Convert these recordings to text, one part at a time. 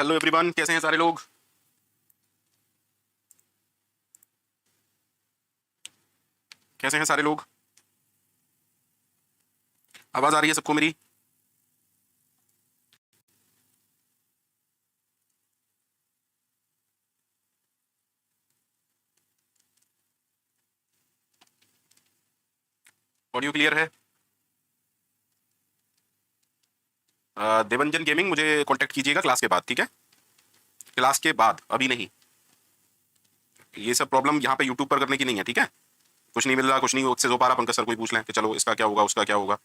Hello everyone, कैसे हैं सारे लोग। कैसे हैं सारे लोग। आवाज आ रही है सबको मेरी। ऑडियो क्लियर है। देवंजन गेमिंग मुझे कांटेक्ट कीजिएगा क्लास के बाद, ठीक है। क्लास के बाद, अभी नहीं। ये सब प्रॉब्लम यहाँ पे यूट्यूब पर करने की नहीं है, ठीक है। कुछ नहीं मिल रहा, कुछ नहीं एक्सेस हो पा रहा, पंकज सर को ही पूछ लें कि चलो इसका क्या होगा, उसका क्या होगा,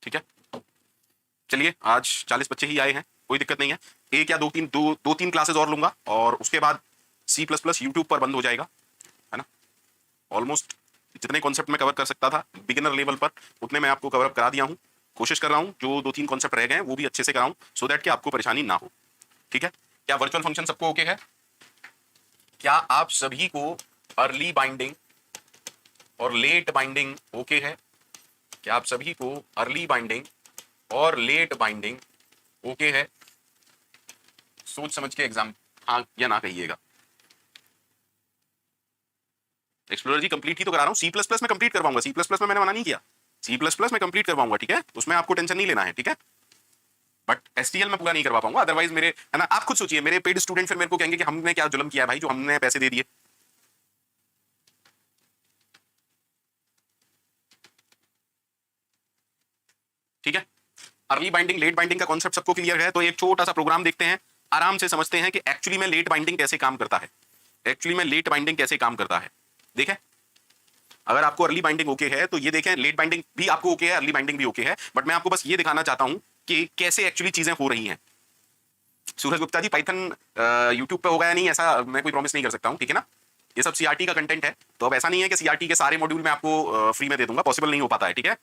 ठीक है। चलिए, आज 40 बच्चे ही आए हैं, कोई दिक्कत नहीं है। एक या दो तीन क्लासेस और लूंगा और उसके बाद C++ यूट्यूब पर बंद हो जाएगा, है ना। ऑलमोस्ट जितने कॉन्सेप्ट मैं कवर कर सकता था बिगिनर लेवल पर उतने मैं आपको कवर करा दिया हूँ। कोशिश कर रहा हूँ जो 2-3 कॉन्सेप्ट रह गए हैं वो भी अच्छे से कराऊं, सो दैट कि आपको परेशानी ना हो, ठीक है। क्या वर्चुअल फंक्शन सबको ओके है? क्या आप सभी को अर्ली बाइंडिंग और लेट बाइंडिंग ओके है? क्या आप सभी को अर्ली बाइंडिंग और लेट बाइंडिंग ओके है? सोच समझ के एग्जाम हाँ या ना कहिएगा। एक्सप्लोरर जी कंप्लीट ही तो करा रहा हूँ, C++ में कंप्लीट करवाऊंगा। C++ में मैंने मना नहीं किया, C++ में कंप्लीट करवाऊंगा, ठीक है। उसमें आपको टेंशन नहीं लेना है, ठीक है। बट STL में पूरा नहीं करवा पाऊंगा, अदरवाइज मेरे, है ना। आप खुद सोचिए, मेरे पेड स्टूडेंट फिर मेरे को कहेंगे कि हमने क्या जुल्म किया भाई जो हमने पैसे दे दिए, ठीक है। अर्ली बाइंडिंग लेट बाइंडिंग का कॉन्सेप्ट सबको क्लियर है, तो एक छोटा सा प्रोग्राम देखते हैं, आराम से समझते हैं कि एक्चुअली में लेट बाइंडिंग कैसे काम करता है। एक्चुअली में लेट बाइंडिंग कैसे काम करता है, देखें। अगर आपको अर्ली बाइंडिंग ओके है तो ये देखें, लेट बाइंडिंग भी आपको ओके है, अर्ली बाइंडिंग भी ओके है, बट मैं आपको बस ये दिखाना चाहता हूं कि कैसे एक्चुअली चीजें हो रही हैं। सूरज गुप्ता जी, पाइथन यूट्यूब पे होगा या नहीं ऐसा मैं कोई प्रॉमिस नहीं कर सकता हूं, ठीक है ना। ये सब CRT का कंटेंट है, तो अब ऐसा नहीं है कि CRT के सारे मॉड्यूल मैं आपको फ्री में दे दूंगा, पॉसिबल नहीं हो पाता है, ठीक है।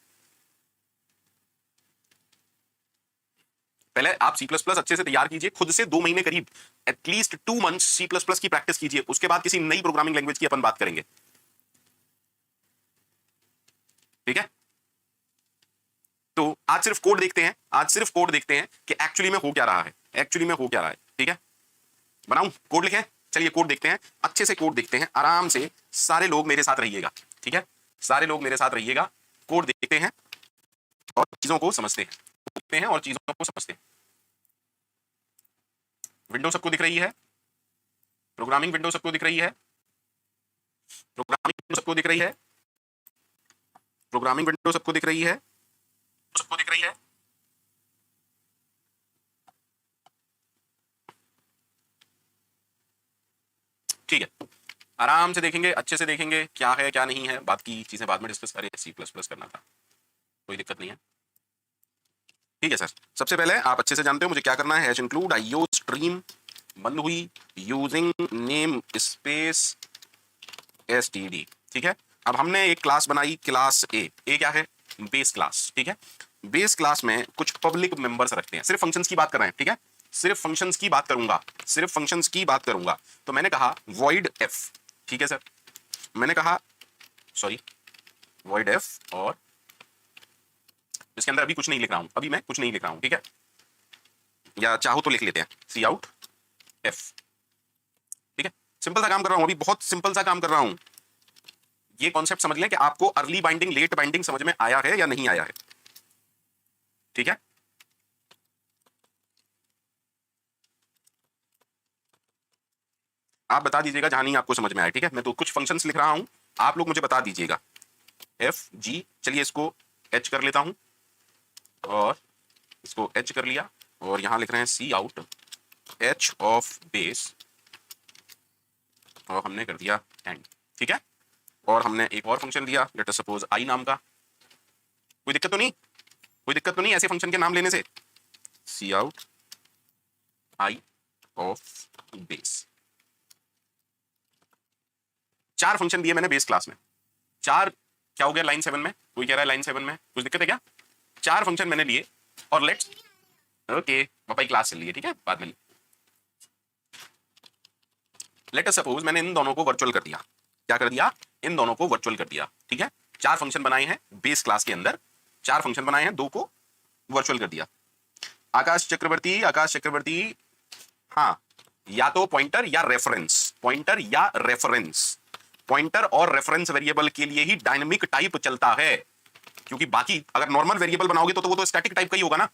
पहले आप C++ अच्छे से तैयार कीजिए, खुद से 2 महीने करीब, एटलीस्ट 2 मंथ्स C++ की प्रैक्टिस कीजिए, उसके बाद किसी नई प्रोग्रामिंग लैंग्वेज की अपन बात करेंगे, ठीक है। तो आज सिर्फ कोड देखते हैं, आज सिर्फ कोड देखते हैं कि एक्चुअली में हो क्या रहा है, एक्चुअली में हो क्या रहा है, ठीक है। बनाऊं कोड लिखें, चलिए कोड देखते हैं, अच्छे से कोड देखते हैं, आराम से। सारे लोग मेरे साथ रहिएगा, ठीक है। सारे लोग मेरे साथ रहिएगा, कोड देखते हैं और चीजों को समझते हैं, देखते हैं और चीजों को समझते हैं। विंडो सबको दिख रही है? प्रोग्रामिंग विंडो सबको दिख रही है? प्रोग्रामिंग सबको दिख रही है? प्रोग्रामिंग विंडो सबको दिख रही है? सबको दिख रही है? ठीक है, आराम से देखेंगे, अच्छे से देखेंगे क्या है क्या नहीं है, बात की चीजें बाद में डिस्कस करें। C++ करना था, कोई दिक्कत नहीं है, ठीक है सर। सबसे पहले आप अच्छे से जानते हो मुझे क्या करना है, हैश इंक्लूड IO स्ट्रीम बंद हुई यूजिंग नेम स्पेस STD, ठीक है। अब हमने एक क्लास बनाई, क्लास ए क्या है? बेस क्लास, ठीक है। बेस क्लास में कुछ पब्लिक मेंबर्स रखते हैं, सिर्फ फंक्शंस की बात कर रहे हैं, ठीक है। सिर्फ फंक्शंस की बात करूंगा, सिर्फ फंक्शंस की बात करूंगा। तो मैंने कहा void f, ठीक है सर। मैंने कहा सॉरी void f, और इसके अंदर अभी कुछ नहीं लिख रहा हूं, अभी मैं कुछ नहीं लिख रहा हूं, ठीक है। या चाहो तो लिख लेते हैं cout f, ठीक है। सिंपल सा काम कर रहा हूं, अभी बहुत सिंपल सा काम कर रहा हूं। ये कॉन्सेप्ट समझ लें कि आपको अर्ली बाइंडिंग लेट बाइंडिंग समझ में आया है या नहीं आया है, ठीक है। आप बता दीजिएगा जहां नहीं आपको समझ में आया, ठीक है। मैं तो कुछ फंक्शंस लिख रहा हूं, आप लोग मुझे बता दीजिएगा। FG, चलिए इसको H कर लेता हूं और इसको H कर लिया, और यहां लिख रहे हैं cout H ऑफ बेस, और हमने कर दिया एंड, ठीक है। और हमने एक और फंक्शन दिया, लेट अस सपोज I नाम का। कोई दिक्कत तो नहीं? कोई दिक्कत तो नहीं ऐसे फंक्शन के नाम लेने से? cout I of base. 4 function दिए मैंने बेस क्लास में। 4 क्या हो गया लाइन 7 में? कोई कह रहा है लाइन 7 में कुछ दिक्कत है क्या? 4 फंक्शन मैंने लिए और लेट्स, ओके पापा की क्लास चल रही है, ठीक है, बाद में। लेट अस सपोज मैंने इन दोनों को वर्चुअल कर दिया। क्या कर दिया? इन दोनों को वर्चुअल कर दिया, ठीक है। 4 फंक्शन बनाए हैं बेस क्लास के अंदर, 4 फंक्शन बनाए हैं, 2 को वर्चुअल कर दिया। आकाश चक्रवर्ती, हाँ, या तो पॉइंटर या रेफरेंस, पॉइंटर और रेफरेंस वेरिएबल के लिए ही डायनेमिक टाइप चलता है, क्योंकि बाकी अगर नॉर्मल वेरिएबल बनाओगे तो वो तो स्टैटिक टाइप का ही होगा ना।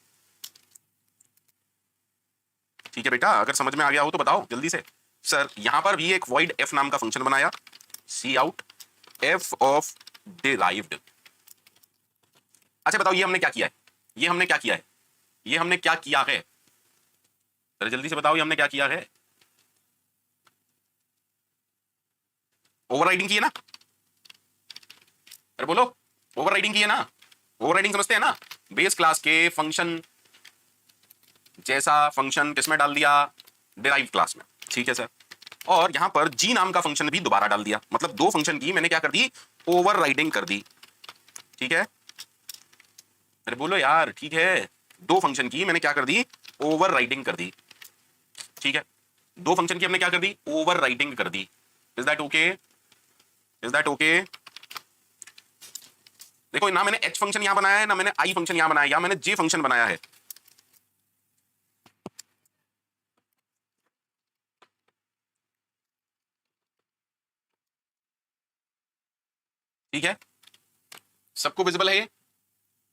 ठीक है बेटा, अगर समझ में आ गया हो तो बताओ जल्दी से। सर यहां पर भी एक void f नाम का फंक्शन बनाया, सी आउट f ऑफ डिराइव्ड। अच्छा बताओ ये हमने क्या किया है, ये हमने क्या किया है, अरे जल्दी से बताओ ये हमने क्या किया है। ओवरराइडिंग की है ना, अरे बोलो, ओवरराइडिंग की है ना, ओवरराइडिंग समझते हैं ना, बेस क्लास के फंक्शन जैसा फंक्शन किसमें डाल दिया, डिराइव क्लास में। ठीक है सर, और यहां पर जी नाम का फंक्शन भी दोबारा डाल दिया, मतलब दो फंक्शन की मैंने क्या कर दी, ओवरराइडिंग कर दी। ठीक है, अरे बोलो यार, ठीक है, दो फंक्शन की मैंने क्या कर दी, ओवरराइडिंग कर दी। ठीक है, दो फंक्शन की हमने क्या कर दी, ओवरराइडिंग कर दी। Is that okay, is that okay. देखो ना मैंने h फंक्शन यहां बनाया है, ना मैंने i फंक्शन यहां बनाया है, या मैंने j फंक्शन बनाया है। ठीक है, सबको विजिबल है, ये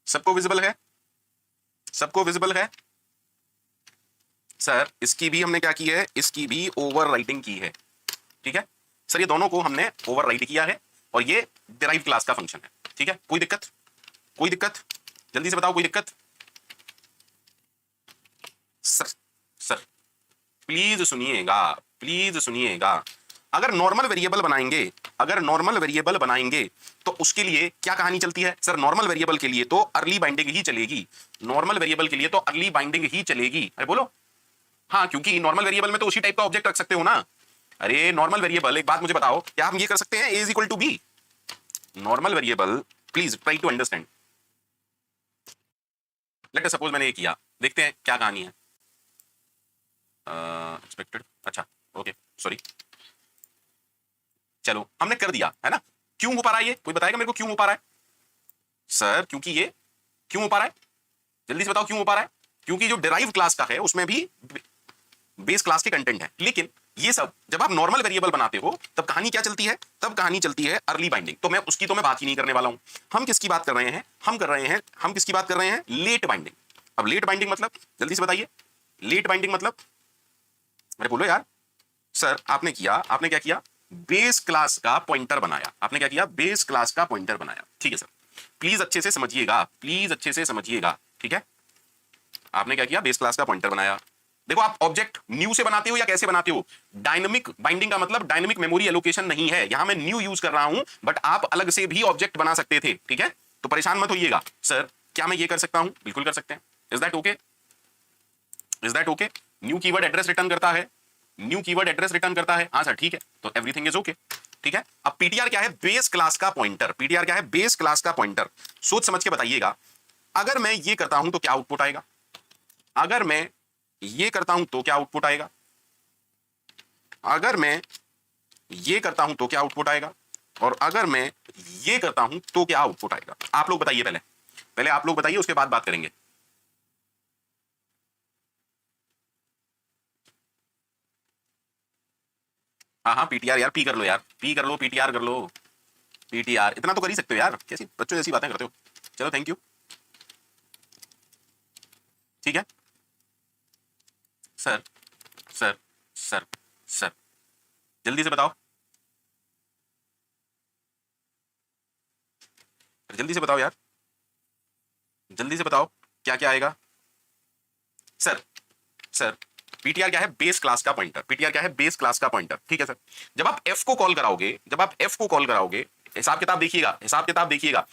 सबको विजिबल है, सबको विजिबल है। सर इसकी भी हमने क्या की है, इसकी भी ओवरराइडिंग की है। ठीक है सर, ये दोनों को हमने ओवरराइड किया है और ये डिराइव क्लास का फंक्शन है। ठीक है, कोई दिक्कत, कोई दिक्कत, जल्दी से बताओ कोई दिक्कत। सर सर प्लीज सुनिएगा, प्लीज सुनिएगा, अगर नॉर्मल वेरिएबल बनाएंगे, अगर नॉर्मल वेरिएबल बनाएंगे तो उसके लिए क्या कहानी चलती है सर, नॉर्मल वेरिएबल के लिए तो अर्ली बाइंडिंग ही चलेगी, नॉर्मल वेरिएबल के लिए तो अर्ली बाइंडिंग ही चलेगी। अरे बोलो, हाँ, क्योंकि नॉर्मल वेरिएबल में तो उसी टाइप का ऑब्जेक्ट रख सकते हो ना। अरे नॉर्मल वेरिएबल, एक बात मुझे बताओ, क्या हम ये कर सकते हैं a is equal to B, normal variable, please try to understand. Let us suppose मैंने ये किया, देखते हैं क्या कहानी है। एक्सपेक्टेड, अच्छा ओके सॉरी, चलो हमने कर दिया है ना। क्यों हो पा रहा है ये, कोई बताएगा मेरे को क्यों हो पा रहा है सर, क्योंकि ये क्यों हो पा रहा है, जल्दी से बताओ क्यों हो पा रहा है। क्योंकि जो डिराइव क्लास का है उसमें भी बेस क्लास के कंटेंट है, लेकिन ये सब जब आप नॉर्मल वेरिएबल बनाते हो तब कहानी क्या चलती है, तब कहानी चलती है अर्ली बाइंडिंग। तो मैं उसकी तो मैं बात ही नहीं करने वाला हूं, हम किसकी बात कर रहे हैं, हम किसकी बात कर रहे हैं, लेट बाइंडिंग। अब लेट बाइंडिंग मतलब, जल्दी से बताइए, लेट बाइंडिंग मतलब, अरे बोलो यार। सर आपने क्या किया, बेस क्लास का पॉइंटर बनाया, आपने क्या किया, बेस क्लास का पॉइंटर बनाया। ठीक है सर, प्लीज अच्छे से समझिएगा, प्लीज अच्छे से समझिएगा। ठीक है, आपने क्या किया, बेस क्लास का पॉइंटर बनाया। देखो आप ऑब्जेक्ट न्यू से बनाते हो या कैसे बनाते हो, डायनेमिक बाइंडिंग का मतलब डायनेमिक मेमोरी एलोकेशन नहीं है, यहां मैं न्यू यूज कर रहा हूं, बट आप अलग से भी ऑब्जेक्ट बना सकते थे। ठीक है, तो परेशान मत होइएगा। सर क्या मैं ये कर सकता हूं, बिल्कुल कर सकते हैं। Is that okay, is that okay. New keyword address return करता है, न्यू कीवर्ड एड्रेस रिटर्न करता है, हाँ सर ठीक है, तो एवरीथिंग इज ओके। ठीक है, अब पीटीआर क्या है, बेस क्लास का पॉइंटर, पीटीआर क्या है, बेस क्लास का पॉइंटर। सोच समझ के बताइएगा, अगर मैं ये करता हूं तो क्या आउटपुट आएगा, अगर मैं ये करता हूं तो क्या आउटपुट आएगा, अगर मैं ये करता हूं तो क्या आउटपुट आएगा, और अगर मैं ये करता हूं तो क्या आउटपुट आएगा। आप लोग बताइए, पहले पहले आप लोग बताइए, उसके बाद बात करेंगे। हाँ हाँ पीटीआर यार, पी कर लो यार, पी कर लो, पीटीआर कर लो, पीटीआर इतना तो कर ही सकते हो यार, कैसी बच्चों जैसी बातें करते हो। चलो थैंक यू। ठीक है सर, सर सर सर जल्दी से बताओ, जल्दी से बताओ यार, जल्दी से बताओ क्या क्या आएगा। सर सर पीटीआर क्या है, बेस क्लास का पॉइंटर, पीटीआर क्या है, बेस क्लास का पॉइंटर। ठीक है सर, जब आप एफ को कॉल कराओगे, जब आप एफ को कॉल कराओगे, हिसाब किताब देखिएगा, हिसाब किताब देखिएगा,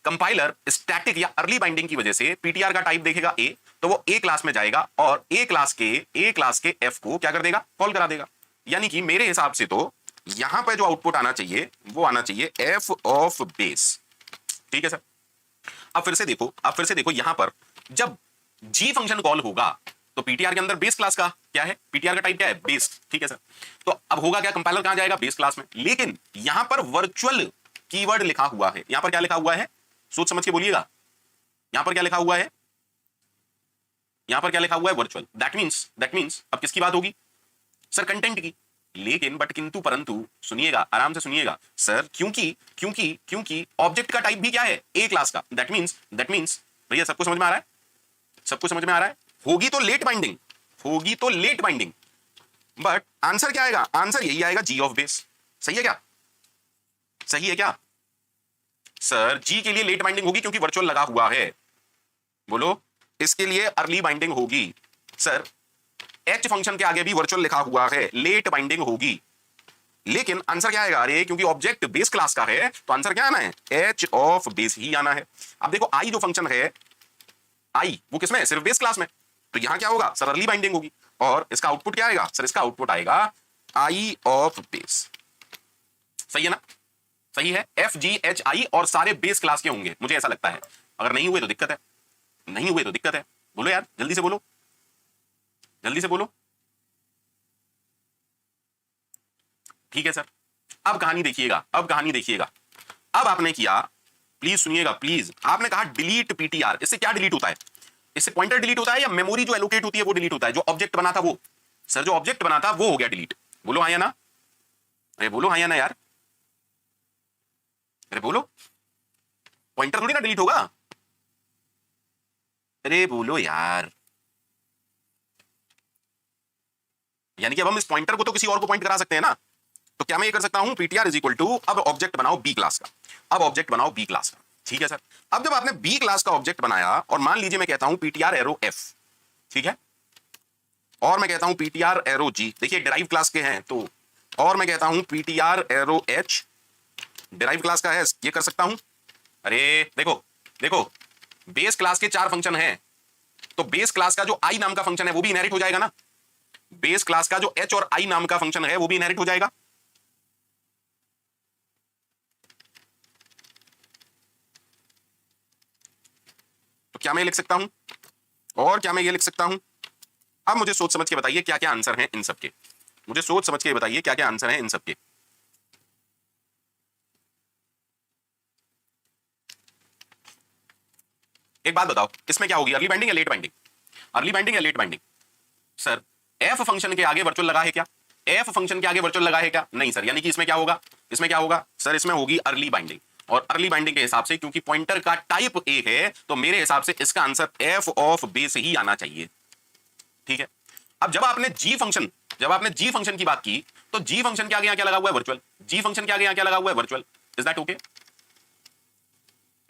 कंपाइलर स्टैटिक या अर्ली बाइंडिंग की वजह से पीटीआर का टाइप देखेगा ए, तो वो ए क्लास में जाएगा और ए क्लास के एफ को क्या कर देगा, कॉल करा देगा। यानी कि मेरे हिसाब से तो यहां पर जो आउटपुट आना चाहिए वो आना चाहिए एफ ऑफ बेस। ठीक है सर, अब फिर से देखो, अब फिर से देखो, यहां पर जब जी फंक्शन कॉल होगा तो पीटीआर के अंदर बेस क्लास का क्या है, पीटीआर का टाइप क्या है, बेस। ठीक है सर, तो अब होगा क्या, कंपाइलर कहां जाएगा, बेस क्लास में, लेकिन यहां पर वर्चुअल कीवर्ड लिखा हुआ है। यहां पर क्या लिखा हुआ है, सोच समझ के बोलिएगा, यहां पर क्या लिखा हुआ है, यहां पर क्या लिखा हुआ है, वर्चुअल। दैट मींस अब किसकी बात होगी सर, कंटेंट की। लेकिन बट किंतु परंतु सुनिएगा, आराम से सुनिएगा सर, क्योंकि क्योंकि क्योंकि ऑब्जेक्ट का टाइप भी क्या है, ए क्लास का। दैट मींस भैया सबको समझ में आ रहा है, सबको समझ में आ रहा है। होगी तो लेट बाइंडिंग, होगी तो लेट बाइंडिंग, बट आंसर क्या आएगा, आंसर यही आएगा, जी ऑफ बेस। सही है क्या, सही है क्या सर? जी के लिए लेट बाइंडिंग होगी क्योंकि वर्चुअल लगा हुआ है। बोलो, इसके लिए अर्ली बाइंडिंग होगी सर। एच फंक्शन के आगे भी वर्चुअल लिखा हुआ है, लेट बाइंडिंग होगी। लेकिन आंसर क्या आएगा, अरे क्योंकि ऑब्जेक्ट बेस क्लास का है तो आंसर क्या आना है, एच ऑफ बेस ही आना है। अब देखो आई जो फंक्शन है, आई वो किसमें है, सिर्फ बेस क्लास में। तो यहां क्या होगा सर, अर्ली बाइंडिंग होगी। और इसका आउटपुट क्या आएगा सर, इसका आउटपुट आएगा आई ऑफ बेस। सही है ना, सही है। एफ जी एच आई और सारे बेस क्लास के होंगे, मुझे ऐसा लगता है। अगर नहीं हुए तो दिक्कत है, नहीं हुए तो दिक्कत है। बोलो यार, जल्दी से बोलो, जल्दी से बोलो। ठीक है सर, अब कहानी देखिएगा, अब कहानी देखिएगा। अब आपने किया, प्लीज सुनिएगा प्लीज, आपने कहा डिलीट पीटीआर। इससे क्या डिलीट होता है, इससे पॉइंटर डिलीट होता है या मेमोरी जो एलोकेट होती है वो डिलीट होता है? जो ऑब्जेक्ट बना था वो सर, जो ऑब्जेक्ट बना था वो हो गया डिलीट। बोलो हाँ या ना, अरे बोलो हाँ या ना यार, अरे बोलो। पॉइंटर थोड़ी ना डिलीट होगा, अरे बोलो यार। यानी कि अब हम इस पॉइंटर को तो किसी और को पॉइंट करा सकते हैं ना। तो क्या मैं ये कर सकता हूं, पीटीआर इज इक्वल टू, अब ऑब्जेक्ट बनाओ बी क्लास का, अब ऑब्जेक्ट बनाओ बी क्लास का। ठीक है सर, अब जब आपने बी क्लास का ऑब्जेक्ट बनाया और मान लीजिए मैं कहता हूं पीटीआर एरो एफ, ठीक है, और मैं कहता हूं पीटीआर एरो जी, देखिए डिराइव क्लास के हैं तो, और मैं कहता हूं PTR arrow H derive class का है, ये कर सकता हूं। अरे देखो देखो, बेस क्लास के 4 फंक्शन हैं, तो बेस क्लास का जो आई नाम का फंक्शन है वो भी इनहेरिट हो जाएगा ना, बेस क्लास का जो एच और आई नाम का फंक्शन है वो भी इनहेरिट हो जाएगा। तो क्या मैं लिख सकता हूं, और क्या मैं ये लिख सकता हूं? अब मुझे सोच समझ के बताइए क्या क्या आंसर हैं इन सब के, मुझे सोच समझ के बताइए क्या क्या आंसर हैं इन सब के। एक बात बताओ, इसमें क्या होगी, अर्ली बाइंडिंग या लेट बाइंडिंग? अर्ली बाइंडिंग या late binding? Sir F function के आगे वर्चुअल लगा है क्या, एफ फंक्शन के आगे वर्चुअल लगा है क्या? नहीं सर, यानी कि इसमें क्या होगा, इसमें क्या होगा सर, इसमें होगी अर्ली बाइंडिंग। और अर्ली बाइंडिंग के हिसाब से क्योंकि पॉइंटर का टाइप ए है तो मेरे हिसाब से इसका आंसर एफ ऑफ बेस ही आना चाहिए। ठीक है, अब जब आपने जी फंक्शन, जब आपने जी फंक्शन की बात की तो जी फंक्शन के आगे यहां क्या लगा हुआ है, वर्चुअल। जी फंक्शन के आगे यहां क्या लगा हुआ है, virtual. Is that okay,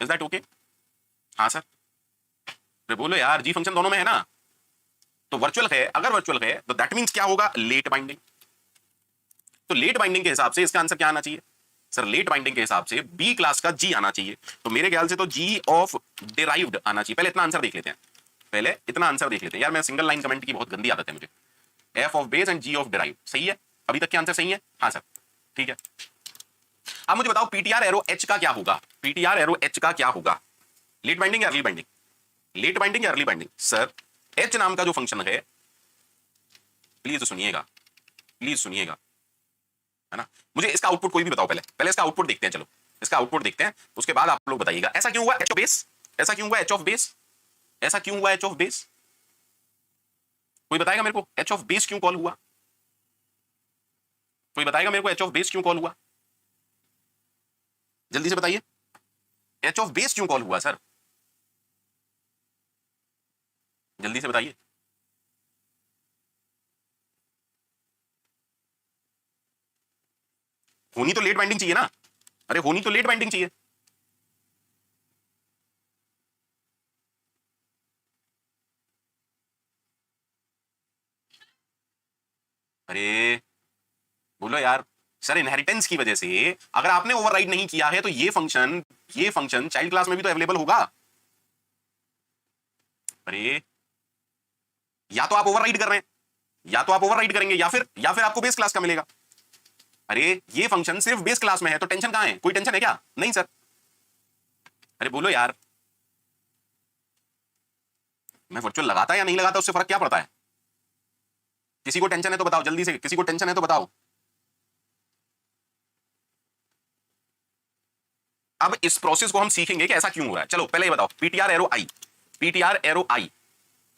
is that okay? हाँ सर, बोलो यार, जी फंक्शन दोनों में है ना, तो वर्चुअल है, अगर वर्चुअल है तो दैट मींस क्या होगा, लेट बाइंडिंग। तो लेट बाइंडिंग के हिसाब से इसका आंसर क्या आना चाहिए सर, लेट बाइंडिंग के हिसाब से बी क्लास का जी आना चाहिए। तो मेरे ख्याल से तो जी ऑफ डिराइव्ड आना चाहिए। पहले इतना आंसर देख लेते हैं, पहले इतना आंसर देख लेते हैं यार, मैं सिंगल लाइन कमेंट की बहुत गंदी आदत है मुझे। F of base and G of derive, सही है, अभी तक के आंसर सही है? हाँ सर, ठीक है। अब मुझे बताओ पीटीआर एरो एच का क्या होगा, पीटीआर एरो एच का क्या होगा, लेट बाइंडिंग या अर्ली बाइंडिंग? लेट बाइंडिंग या अर्ली बाइंडिंग? सर एच नाम का जो फंक्शन है, प्लीज सुनिएगा, प्लीज सुनिएगा, है ना। मुझे इसका आउटपुट कोई भी बताओ, पहले पहले इसका आउटपुट देखते हैं, चलो इसका आउटपुट देखते हैं, उसके बाद आप लोग बताइएगा ऐसा क्यों हुआ एच ऑफ बेस, ऐसा क्यों हुआ एच ऑफ बेस, ऐसा क्यों हुआ एच ऑफ बेस? कोई बताएगा मेरे को एच ऑफ बेस क्यों कॉल हुआ? कोई बताएगा मेरे को एच ऑफ बेस क्यों कॉल हुआ? जल्दी से बताइए, एच ऑफ बेस क्यों कॉल हुआ सर, जल्दी से बताइए। होनी तो लेट बाइंडिंग चाहिए ना, अरे होनी तो लेट बाइंडिंग चाहिए। अरे बोलो यार सर, इनहेरिटेंस की वजह से अगर आपने ओवरराइड नहीं किया है तो ये फंक्शन चाइल्ड क्लास में भी तो अवेलेबल होगा। अरे या तो आप ओवरराइड कर रहे हैं, या तो आप ओवरराइड करेंगे या फिर आपको बेस क्लास का मिलेगा। अरे ये फंक्शन सिर्फ बेस क्लास में है तो टेंशन कहां है, कोई टेंशन है क्या? नहीं सर। अरे बोलो यार, मैं वर्चुअल लगाता या नहीं लगाता उससे फर्क क्या पड़ता है? किसी को टेंशन है तो बताओ जल्दी से, किसी को टेंशन है तो बताओ। अब इस प्रोसेस को हम सीखेंगे कि ऐसा क्यों हो रहा है। चलो पहले ये बताओ, पीटीआर एरो आई, पीटीआर एरो आई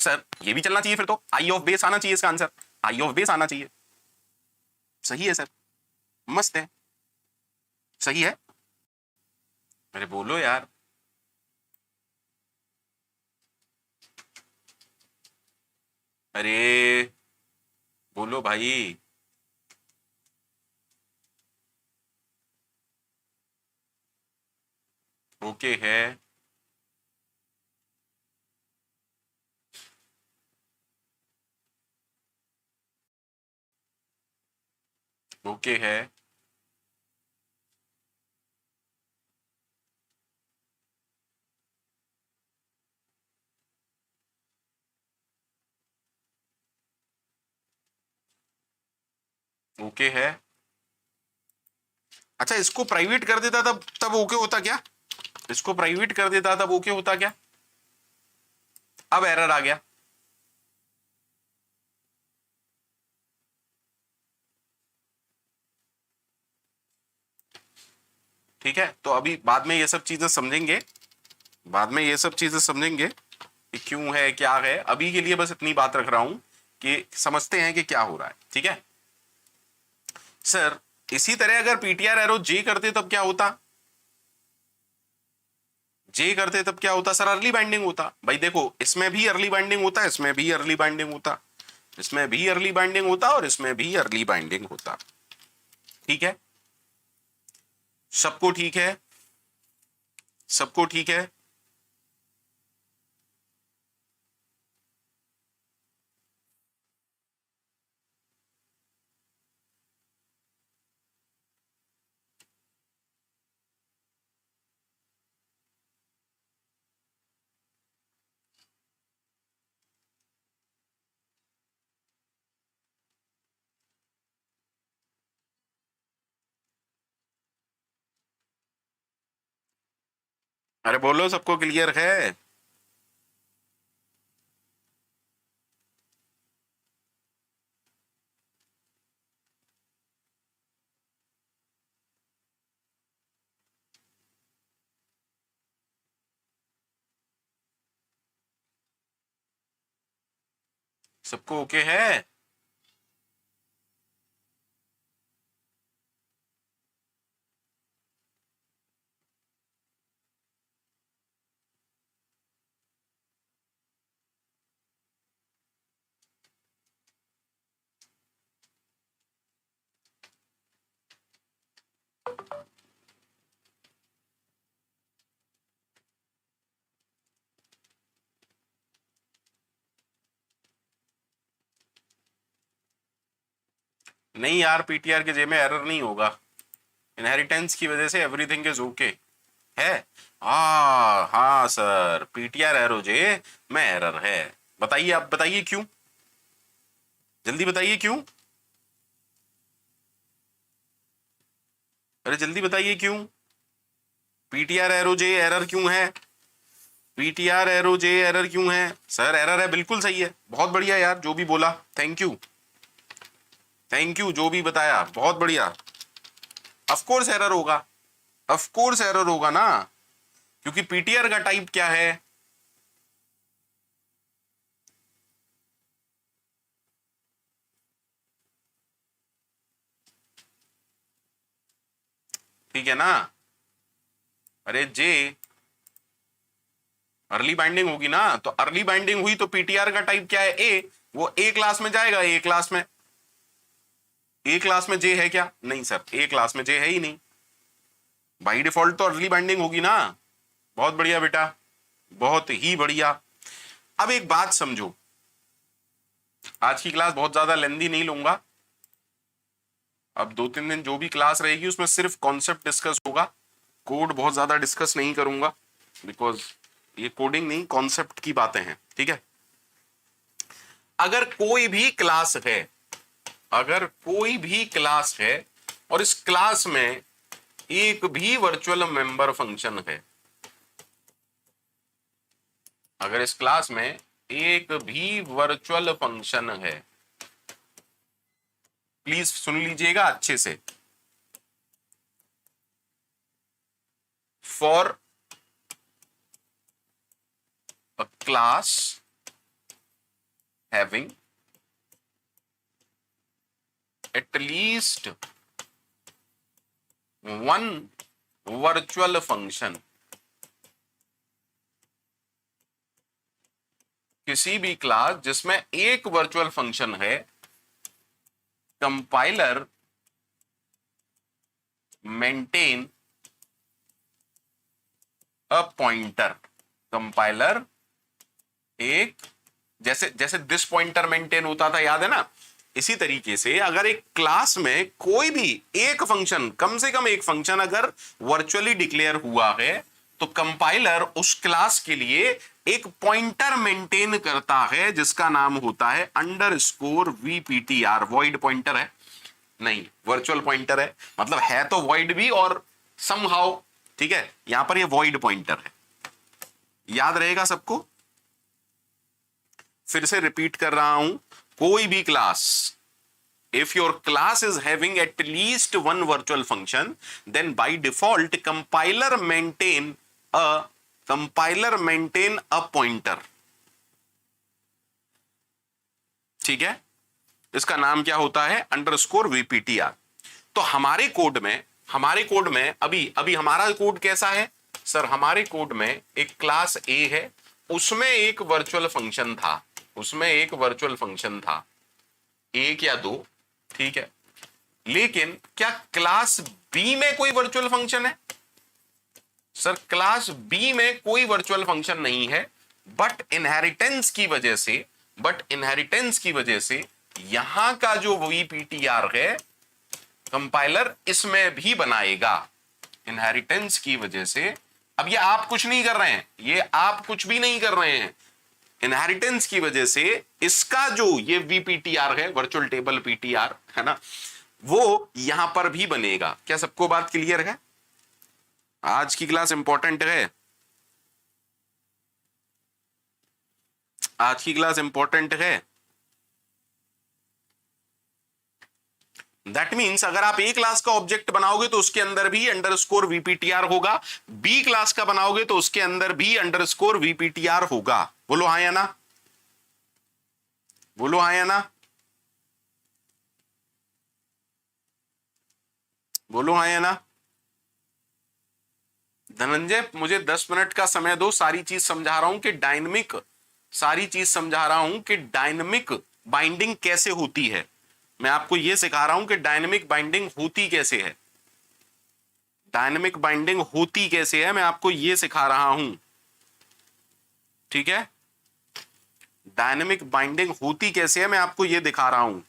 सर ये भी चलना चाहिए, फिर तो आई ऑफ बेस आना चाहिए इसका आंसर, आई ऑफ बेस आना चाहिए। सही है सर, मस्त है, सही है। अरे बोलो यार। अरे बोलो भाई। ओके है। ओके है। ओके है। अच्छा इसको प्राइवेट कर देता तब तब ओके होता क्या? इसको प्राइवेट कर देता तब ओके होता क्या? अब एरर आ गया। ठीक है, तो अभी बाद में ये सब चीजें समझेंगे, बाद में ये सब चीजें समझेंगे कि क्यों है क्या है। अभी के लिए बस इतनी बात रख रहा हूं कि समझते हैं कि क्या हो रहा है। ठीक है सर, इसी तरह अगर पीटीआर एरो जे करते तब क्या होता? जे करते तब क्या होता सर? अर्ली बाइंडिंग होता। भाई देखो, इसमें भी अर्ली बाइंडिंग होता, इसमें भी अर्ली बाइंडिंग होता, इसमें भी अर्ली बाइंडिंग होता और इसमें भी अर्ली बाइंडिंग होता। ठीक है, सबको ठीक है, सबको ठीक है। अरे बोलो, सबको क्लियर है? सबको ओके है? नहीं यार, पीटीआर के जे में एरर नहीं होगा, इनहेरिटेंस की वजह से एवरीथिंग इज ओके है। हाँ सर, पीटीआर एरो जे में एरर है। बताइए, आप बताइए क्यों, जल्दी बताइए क्यों। अरे जल्दी बताइए क्यों पीटीआर एरो जे एरर क्यों है? पीटीआर एरो जे एरर क्यों है? सर एरर है, बिल्कुल सही है, बहुत बढ़िया यार, जो भी बोला थैंक यू, थैंक यू, जो भी बताया बहुत बढ़िया। ऑफ कोर्स एरर होगा, ऑफ कोर्स एरर होगा ना, क्योंकि पीटीआर का टाइप क्या है? ठीक है ना? अरे जे अर्ली बाइंडिंग होगी ना, तो अर्ली बाइंडिंग हुई तो पीटीआर का टाइप क्या है? ए। वो ए क्लास में जाएगा, ए क्लास में। ए क्लास में जे है क्या? नहीं सर, ए क्लास में जे है ही नहीं, बाई डिफॉल्ट तो अर्ली बाइंडिंग होगी ना। बहुत बढ़िया बेटा, बहुत ही बढ़िया। अब एक बात समझो, आज की क्लास बहुत ज्यादा लेंदी नहीं लूंगा, अब 2-3 दिन जो भी क्लास रहेगी उसमें सिर्फ कॉन्सेप्ट डिस्कस होगा, कोड बहुत ज्यादा डिस्कस नहीं करूंगा, बिकॉज ये कोडिंग नहीं, कॉन्सेप्ट की बातें हैं। ठीक है, अगर कोई भी क्लास है, अगर कोई भी क्लास है और इस क्लास में एक भी वर्चुअल मेंबर फंक्शन है, अगर इस क्लास में एक भी वर्चुअल फंक्शन है, प्लीज सुन लीजिएगा अच्छे से, for a class having at least one virtual function, किसी भी क्लास जिसमें एक वर्चुअल फंक्शन है, compiler maintain a pointer. Compiler एक, जैसे जैसे दिस पॉइंटर मेंटेन होता था, याद है ना, इसी तरीके से अगर एक क्लास में कोई भी एक फंक्शन, कम से कम एक फंक्शन अगर वर्चुअली डिक्लेयर हुआ है, तो कंपाइलर उस क्लास के लिए एक पॉइंटर मेंटेन करता है जिसका नाम होता है अंडरस्कोर वीपीटीआर। वॉइड पॉइंटर है नहीं, वर्चुअल पॉइंटर है, मतलब है तो वॉइड भी और समहाउ, ठीक है, यहां पर ये वॉइड पॉइंटर है। याद रहेगा सबको? फिर से रिपीट कर रहा हूं, कोई भी class, if your class is having at least one virtual function, then by default compiler maintain a pointer। ठीक है, इसका नाम क्या होता है? अंडरस्कोर वीपीटीआर। तो हमारे कोड में अभी अभी हमारा कोड कैसा है सर? हमारे कोड में एक क्लास ए है, उसमें एक वर्चुअल फंक्शन था, एक या दो, ठीक है, लेकिन क्या क्लास बी में कोई वर्चुअल फंक्शन है? सर क्लास बी में कोई वर्चुअल फंक्शन नहीं है, बट इनहेरिटेंस की वजह से यहां का जो वीपीटीआर है कंपाइलर इसमें भी बनाएगा। इनहेरिटेंस की वजह से, अब ये आप कुछ नहीं कर रहे हैं, ये आप कुछ भी नहीं कर रहे हैं, इनहेरिटेंस की वजह से इसका जो ये वीपीटीआर है, वर्चुअल टेबल पीटीआर है ना, वो यहां पर भी बनेगा। क्या सबको बात क्लियर है? आज की क्लास इंपॉर्टेंट है, आज की क्लास इंपॉर्टेंट है। दैट मीन्स अगर आप ए क्लास का ऑब्जेक्ट बनाओगे तो उसके अंदर भी अंडरस्कोर वीपीटीआर होगा, बी क्लास का बनाओगे तो उसके अंदर भी अंडरस्कोर वीपीटीआर होगा। बोलो हाँ या ना? बोलो हाँ या ना? बोलो हाँ या ना? धनंजय मुझे 10 मिनट का समय दो, सारी चीज समझा रहा हूं कि डायनेमिक बाइंडिंग कैसे होती है। मैं आपको यह सिखा रहा हूं कि डायनेमिक बाइंडिंग होती कैसे है, डायनेमिक बाइंडिंग होती कैसे है, मैं आपको यह सिखा रहा हूं, ठीक है। डायनेमिक बाइंडिंग होती कैसे है मैं आपको यह दिखा रहा हूं।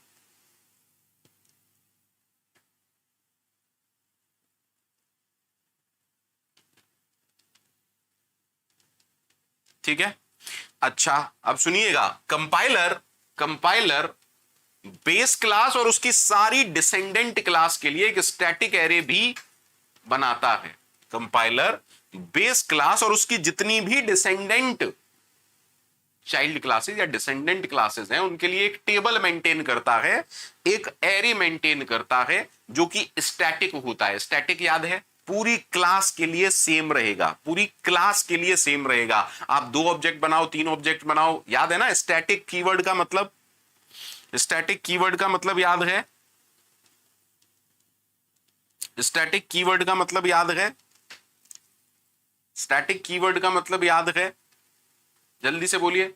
ठीक है, अच्छा अब सुनिएगा, कंपाइलर बेस क्लास और उसकी सारी डिसेंडेंट क्लास के लिए एक स्टैटिक एरे भी बनाता है। कंपाइलर बेस क्लास और उसकी जितनी भी डिसेंडेंट चाइल्ड क्लासेस या डिसेंडेंट क्लासेस हैं उनके लिए एक टेबल मेंटेन करता है, एक एरे मेंटेन करता है जो कि स्टैटिक होता है। स्टैटिक याद है, पूरी क्लास के लिए सेम रहेगा, पूरी क्लास के लिए सेम रहेगा। आप 2 ऑब्जेक्ट बनाओ, 3 ऑब्जेक्ट बनाओ, याद है ना? स्टैटिक कीवर्ड का मतलब, स्टैटिक कीवर्ड का मतलब याद है? स्टैटिक कीवर्ड का मतलब याद है? स्टैटिक कीवर्ड का मतलब याद है? जल्दी से बोलिए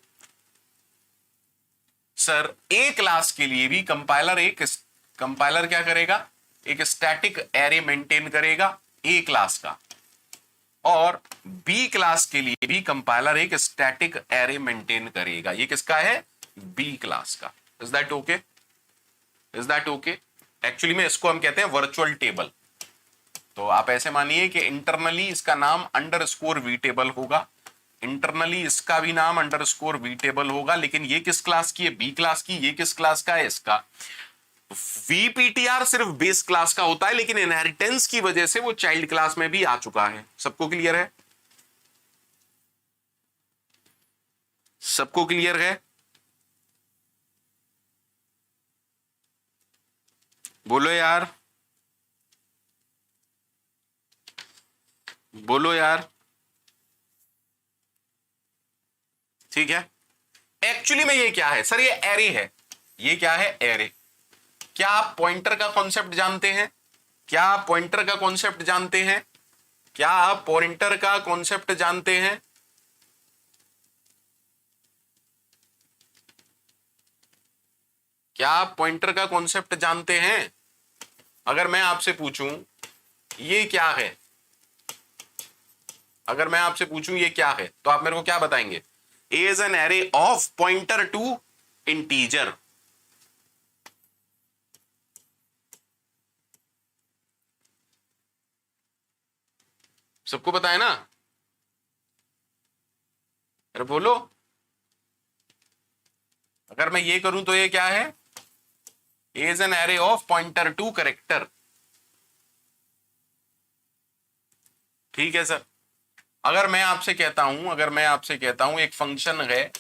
सर। ए क्लास के लिए भी कंपाइलर क्या करेगा? एक स्टैटिक एरे मेंटेन करेगा ए क्लास का, और बी क्लास के लिए भी कंपाइलर एक स्टैटिक एरे मेंटेन करेगा। ये किसका है? बी क्लास का। Is that okay? Is that okay? Actually में इसको हम कहते हैं वर्चुअल टेबल। तो आप ऐसे मानिए कि इंटरनली इसका नाम अंडरस्कोर वी टेबल होगा, इंटरनली इसका भी नाम अंडरस्कोर वी टेबल होगा, लेकिन ये किस क्लास की है? बी क्लास की। ये किस क्लास का है? इसका। वीपीटीआर सिर्फ बेस क्लास का होता है, लेकिन इनहेरिटेंस की वजह से वो चाइल्ड क्लास में भी आ चुका है। सबको क्लियर है? सबको क्लियर है? बोलो यार, बोलो यार। ठीक है, एक्चुअली में ये क्या है सर? ये एरे है। ये क्या है? एरे। क्या आप पॉइंटर का कॉन्सेप्ट जानते हैं? क्या आप पॉइंटर का कॉन्सेप्ट जानते हैं? क्या आप पॉइंटर का कॉन्सेप्ट जानते हैं? क्या आप पॉइंटर का कॉन्सेप्ट जानते हैं? अगर मैं आपसे पूछूं ये क्या है, अगर मैं आपसे पूछूं ये क्या है, तो आप मेरे को क्या बताएंगे? A is an array of pointer to integer. सबको पता है ना? अरे बोलो। अगर मैं ये करूं तो ये क्या है? A is an array of pointer to character. ठीक है सर। अगर मैं आपसे कहता हूं, अगर मैं आपसे कहता हूं एक फंक्शन है,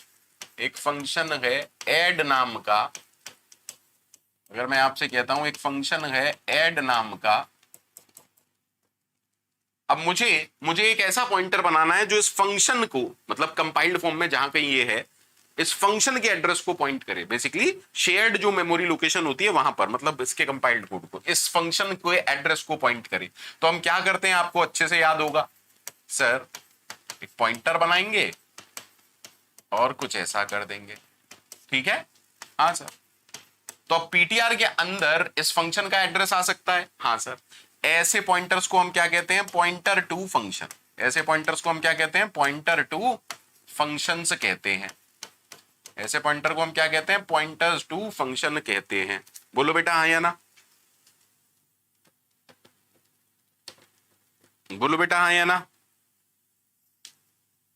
एक फंक्शन है ऐड नाम का, अगर मैं आपसे कहता हूं एक फंक्शन है ऐड नाम का, अब मुझे मुझे एक ऐसा पॉइंटर बनाना है जो इस फंक्शन को, मतलब कंपाइल्ड फॉर्म में जहां कहीं ये है, इस फंक्शन के एड्रेस को पॉइंट करे। बेसिकली शेयर्ड जो मेमोरी लोकेशन होती है वहां पर, मतलब इसके कंपाइल्ड कोड को, इस फंक्शन के एड्रेस को पॉइंट करे। तो हम क्या करते हैं, आपको अच्छे से याद होगा सर, एक पॉइंटर बनाएंगे और कुछ ऐसा कर देंगे। ठीक है? हाँ सर। तो अब पीटीआर के अंदर इस फंक्शन का एड्रेस आ सकता है। हाँ सर। ऐसे पॉइंटर्स को हम क्या कहते हैं? Pointer to function. ऐसे पॉइंटर्स को हम क्या कहते हैं? पॉइंटर टू फंक्शंस कहते हैं। ऐसे पॉइंटर को हम क्या कहते हैं? पॉइंटर्स टू फंक्शन कहते हैं। बोलो बेटा हाँ या ना? बोलो बेटा हाँ या ना?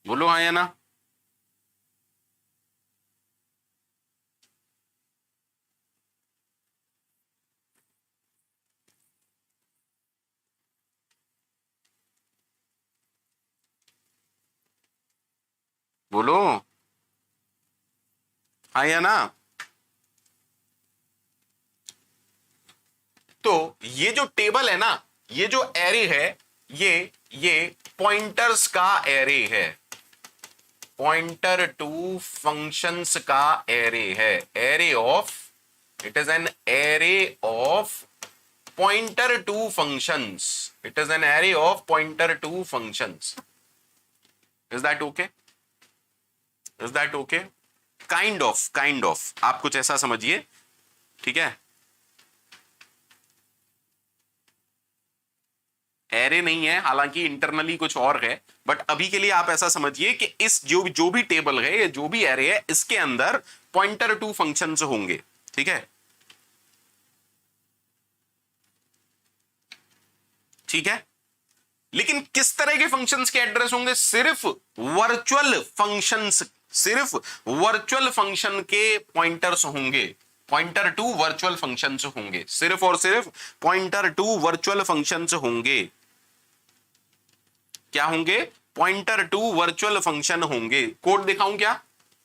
बोलो हाँ या ना? बोलो हाँ या ना? तो ये जो टेबल है ना, ये जो एरे है, ये पॉइंटर्स का एरे है। पॉइंटर टू फंक्शंस का एरे है। Array of, it is an array of pointer to functions. It is an array of pointer to functions. Is that okay? Is that okay? Kind of आप कुछ ऐसा समझिए। ठीक है? Array नहीं है, हालांकि इंटरनली कुछ और है, बट अभी के लिए आप ऐसा समझिए कि इस जो भी टेबल है, जो भी एरे है, इसके अंदर पॉइंटर टू फंक्शंस होंगे। ठीक है? ठीक है? लेकिन किस तरह के फंक्शंस के एड्रेस होंगे? सिर्फ वर्चुअल फंक्शंस, सिर्फ वर्चुअल फंक्शन के पॉइंटर्स होंगे। पॉइंटर टू वर्चुअल फंक्शंस होंगे, सिर्फ और सिर्फ पॉइंटर टू वर्चुअल फंक्शंस होंगे। क्या होंगे? पॉइंटर टू वर्चुअल फंक्शन होंगे। कोड दिखाऊं क्या?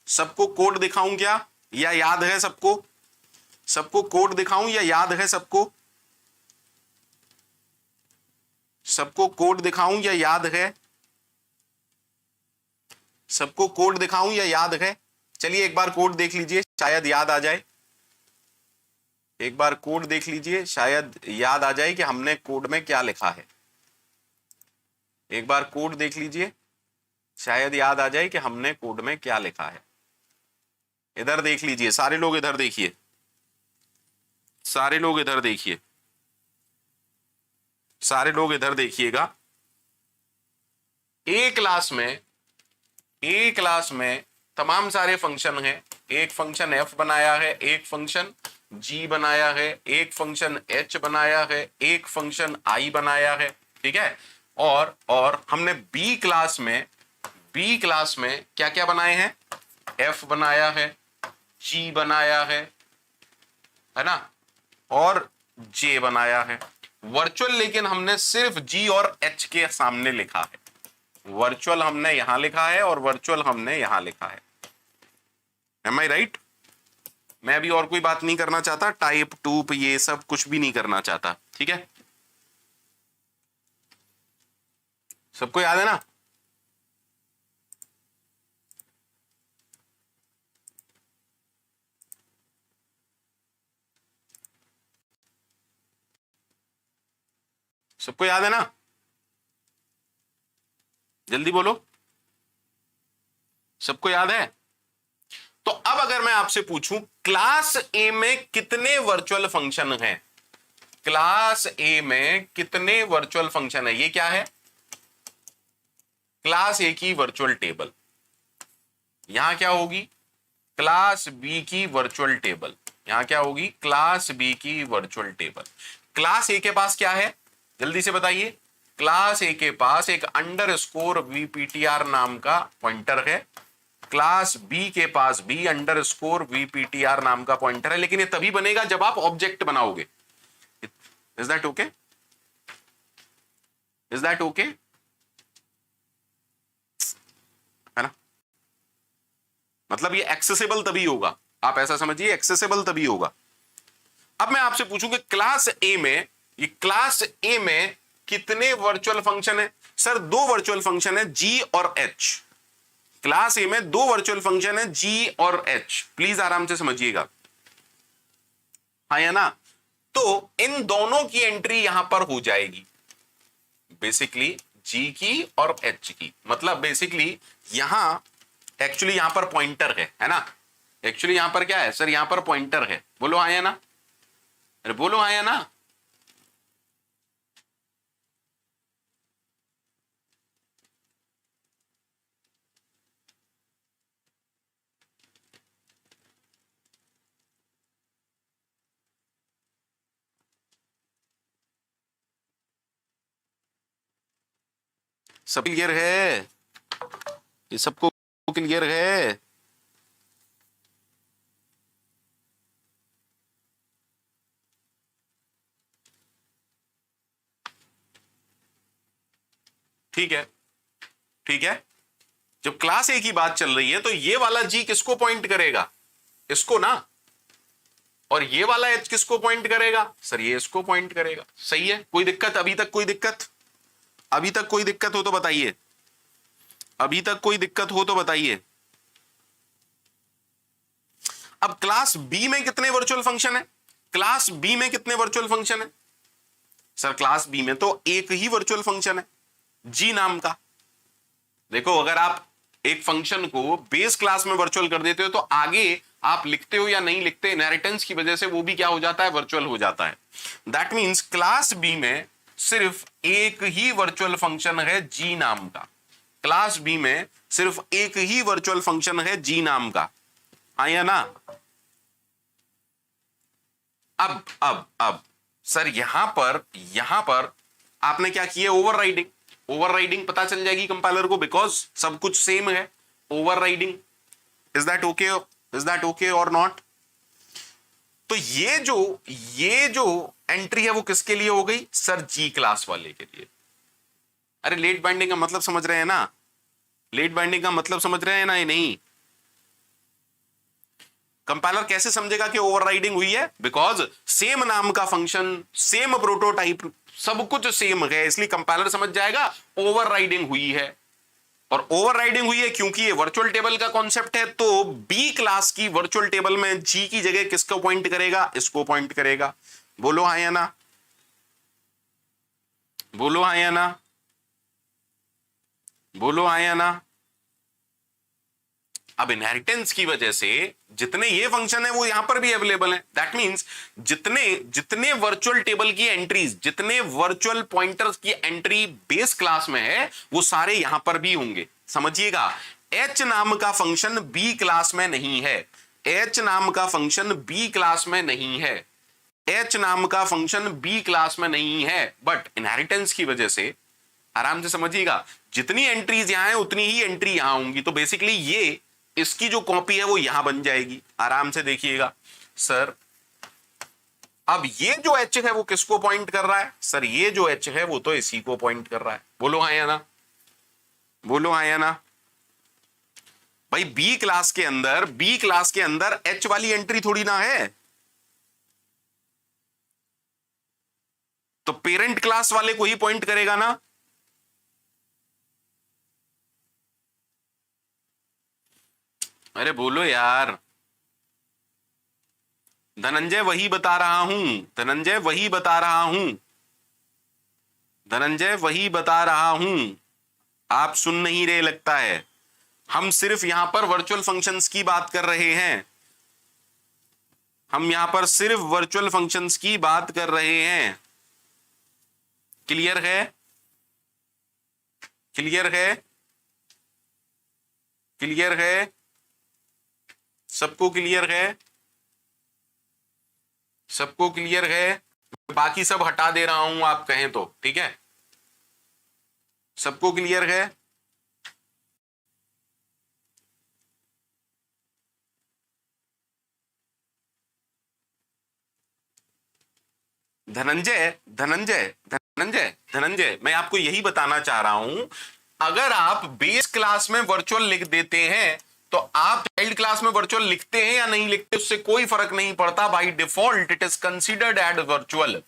सबको कोड दिखाऊं क्या, या याद है सबको? सबको कोड दिखाऊं या याद है सबको? सबको कोड दिखाऊं या याद है? सबको कोड दिखाऊं या याद है? चलिए एक बार कोड देख लीजिए, शायद याद आ जाए। एक बार कोड देख लीजिए, शायद याद आ जाए कि हमने कोड में क्या लिखा है। एक बार कोड देख लीजिए, शायद याद आ जाए कि हमने कोड में क्या लिखा है। इधर देख लीजिए, सारे लोग इधर देखिए, सारे लोग इधर देखिए, सारे लोग इधर देखिएगा। ए क्लास में, ए क्लास में तमाम सारे फंक्शन हैं। एक फंक्शन एफ बनाया है, एक फंक्शन जी बनाया है, एक फंक्शन एच बनाया है, एक फंक्शन आई बनाया है। ठीक है? और हमने बी क्लास में, बी क्लास में क्या क्या बनाए हैं? एफ बनाया है, जी बनाया है ना, और जे बनाया है। वर्चुअल लेकिन हमने सिर्फ जी और एच के सामने लिखा है। वर्चुअल हमने यहां लिखा है और वर्चुअल हमने यहां लिखा है। M I right? मैं अभी और कोई बात नहीं करना चाहता, टाइप टूप ये सब कुछ भी नहीं करना चाहता। ठीक है? सबको याद है ना? सबको याद है ना? जल्दी बोलो, सबको याद है? तो अब अगर मैं आपसे पूछूं क्लास ए में कितने वर्चुअल फंक्शन हैं, क्लास ए में कितने वर्चुअल फंक्शन है, ये क्या है? क्लास ए की वर्चुअल टेबल। यहां क्या होगी? क्लास बी की वर्चुअल टेबल। यहां क्या होगी? क्लास बी की वर्चुअल टेबल। क्लास ए के पास क्या है, जल्दी से बताइए? क्लास ए के पास एक अंडरस्कोर वीपीटीआर नाम का पॉइंटर है। क्लास बी के पास भी अंडरस्कोर वीपीटीआर नाम का पॉइंटर है, लेकिन ये तभी बनेगा जब आप ऑब्जेक्ट बनाओगे। Is that okay? Is that okay? है ना? मतलब ये एक्सेसिबल तभी होगा, आप ऐसा समझिए, एक्सेसिबल तभी होगा। अब मैं आपसे पूछूंगा क्लास ए में, ये क्लास ए में कितने वर्चुअल फंक्शन है? सर दो वर्चुअल फंक्शन है, जी और एच। क्लास ए में दो वर्चुअल फंक्शन है, जी और एच। प्लीज आराम से समझिएगा, हाँ या ना? तो इन दोनों की एंट्री यहां पर हो जाएगी, बेसिकली जी की और एच की। मतलब बेसिकली यहां एक्चुअली यहां पर पॉइंटर है ना? एक्चुअली यहां पर क्या है सर? यहां पर पॉइंटर है। बोलो हाँ या ना? अरे बोलो हाँ या ना? सब क्लियर है? ये सबको क्लियर है? ठीक है, ठीक है। जब क्लास ए की बात चल रही है तो ये वाला जी किसको पॉइंट करेगा? इसको ना। और ये वाला एच किसको पॉइंट करेगा? सर ये इसको पॉइंट करेगा। सही है, कोई दिक्कत अभी तक? कोई दिक्कत अभी तक? कोई दिक्कत हो तो बताइए, अभी तक कोई दिक्कत हो तो बताइए। अब क्लास बी में कितने वर्चुअल फंक्शन है? क्लास बी में कितने वर्चुअल फंक्शन है? सर क्लास बी में तो एक ही वर्चुअल फंक्शन है, जी नाम का। देखो अगर आप एक फंक्शन को बेस क्लास में वर्चुअल कर देते हो तो आगे आप लिखते हो या नहीं लिखते, इनहेरिटेंस की वजह से वो भी क्या हो जाता है? वर्चुअल हो जाता है। दैट मींस क्लास बी में सिर्फ एक ही वर्चुअल फंक्शन है, जी नाम का। क्लास बी में सिर्फ एक ही वर्चुअल फंक्शन है, जी नाम का, हाँ या ना? अब सर यहां पर आपने क्या किया? ओवरराइडिंग। ओवरराइडिंग पता चल जाएगी कंपाइलर को, बिकॉज सब कुछ सेम है। Overriding, is that okay? Is that okay और नॉट? तो ये जो एंट्री है वो किसके लिए हो गई? सर जी क्लास वाले के लिए। अरे लेट बाइंडिंग का मतलब समझ रहे हैं ना? लेट बाइंडिंग का मतलब समझ रहे हैं ना? ये नहीं, कंपाइलर कैसे समझेगा कि ओवरराइडिंग हुई है? बिकॉज सेम नाम का फंक्शन, सेम प्रोटोटाइप, सब कुछ सेम है, इसलिए कंपाइलर समझ जाएगा ओवरराइडिंग हुई है। और ओवरराइडिंग हुई है क्योंकि ये वर्चुअल टेबल का कॉन्सेप्ट है, तो बी क्लास की वर्चुअल टेबल में जी की जगह किसको पॉइंट करेगा? इसको पॉइंट करेगा। बोलो हाँ या ना? बोलो हाँ या ना? बोलो हाँ या ना? अब इनहेरिटेंस की वजह से जितने ये फंक्शन है वो यहां पर भी अवेलेबल है। दैट मींस जितने जितने वर्चुअल टेबल की एंट्रीज, जितने वर्चुअल पॉइंटर्स की एंट्री बेस क्लास में है वो सारे यहां पर भी होंगे। समझिएगा, एच नाम का फंक्शन बी क्लास में नहीं है। एच नाम का फंक्शन बी क्लास में नहीं है। एच नाम का फंक्शन बी क्लास में नहीं है, बट इनहेरिटेंस की वजह से, आराम से समझिएगा, जितनी एंट्रीज यहां है उतनी ही एंट्री यहां होंगी। तो बेसिकली ये इसकी जो कॉपी है वो यहां बन जाएगी। आराम से देखिएगा सर। अब ये जो एच है वो किसको पॉइंट कर रहा है? सर ये जो एच है वो तो इसी को पॉइंट कर रहा है। बोलो हाँ या ना? बोलो हाँ या ना? भाई बी क्लास के अंदर एच वाली एंट्री थोड़ी ना है, तो पेरेंट क्लास वाले को ही पॉइंट करेगा ना। अरे बोलो यार, धनंजय वही बता रहा हूं, धनंजय वही बता रहा हूं। धनंजय वही बता रहा हूं, आप सुन नहीं रहे लगता है। हम सिर्फ यहां पर वर्चुअल फंक्शंस की बात कर रहे हैं, हम यहां पर सिर्फ वर्चुअल फंक्शंस की बात कर रहे हैं। क्लियर है? क्लियर है? क्लियर है? सबको क्लियर है? सबको क्लियर है? बाकी सब हटा दे रहा हूं आप कहें तो, ठीक है? सबको क्लियर है? धनंजय धनंजय धनंजय धनंजय, मैं आपको यही बताना चाह रहा हूं, अगर आप बेस क्लास में वर्चुअल लिख देते हैं तो आप चाइल्ड क्लास में वर्चुअल लिखते हैं या नहीं लिखते उससे कोई फर्क नहीं पड़ता। By default it is considered as virtual,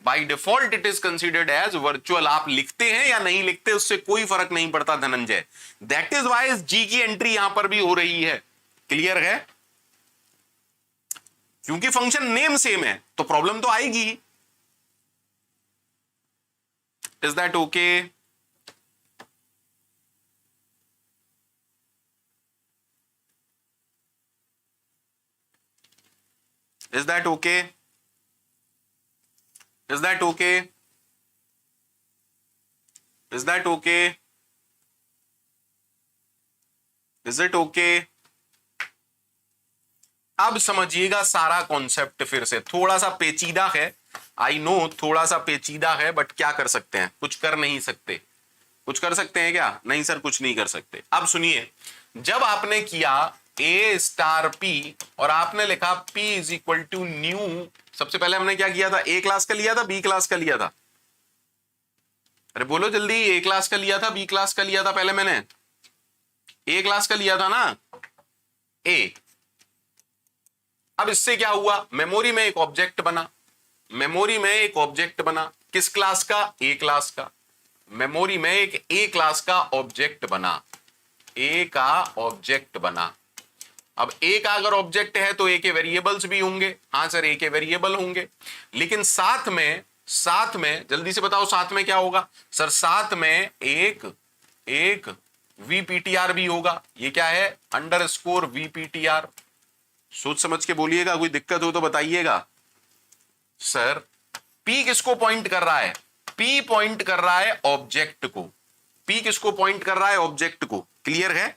by default it is considered as virtual. आप लिखते हैं या नहीं लिखते उससे कोई फर्क नहीं पड़ता धनंजय। दैट इज वाई जी की एंट्री यहां पर भी हो रही है। क्लियर है? क्योंकि फंक्शन नेम सेम है तो प्रॉब्लम तो आएगी। Is that okay? Is that okay? Is that okay? Is that okay? Is it okay? अब समझिएगा सारा कॉन्सेप्ट फिर से, थोड़ा सा पेचीदा है, आई नो थोड़ा सा पेचीदा है, बट क्या कर सकते हैं, कुछ कर नहीं सकते। कुछ कर सकते हैं क्या? नहीं सर, कुछ नहीं कर सकते। अब सुनिए, जब आपने किया ए स्टार पी और आपने लिखा P is equal to new, सबसे पहले हमने क्या किया था? ए क्लास का लिया था, बी क्लास का लिया था? अरे बोलो जल्दी, ए क्लास का लिया था, बी क्लास का लिया था? पहले मैंने ए क्लास का लिया था ना, ए। अब इससे क्या हुआ? मेमोरी में एक ऑब्जेक्ट बना, मेमोरी में एक ऑब्जेक्ट बना, किस क्लास का? ए क्लास का। मेमोरी में एक ए क्लास का ऑब्जेक्ट बना, ए का ऑब्जेक्ट बना। अब ए का अगर ऑब्जेक्ट है तो ए के वेरिएबल्स भी होंगे। हाँ सर, ए के वेरिएबल होंगे, लेकिन साथ में जल्दी से बताओ साथ में क्या होगा? सर साथ में एक वीपीटीआर भी होगा। ये क्या है? अंडरस्कोर वीपीटीआर। सोच समझ के बोलिएगा, कोई दिक्कत हो तो बताइएगा। सर पी किसको पॉइंट कर रहा है? पी पॉइंट कर रहा है ऑब्जेक्ट को। पी किसको पॉइंट कर रहा है? ऑब्जेक्ट को। क्लियर है?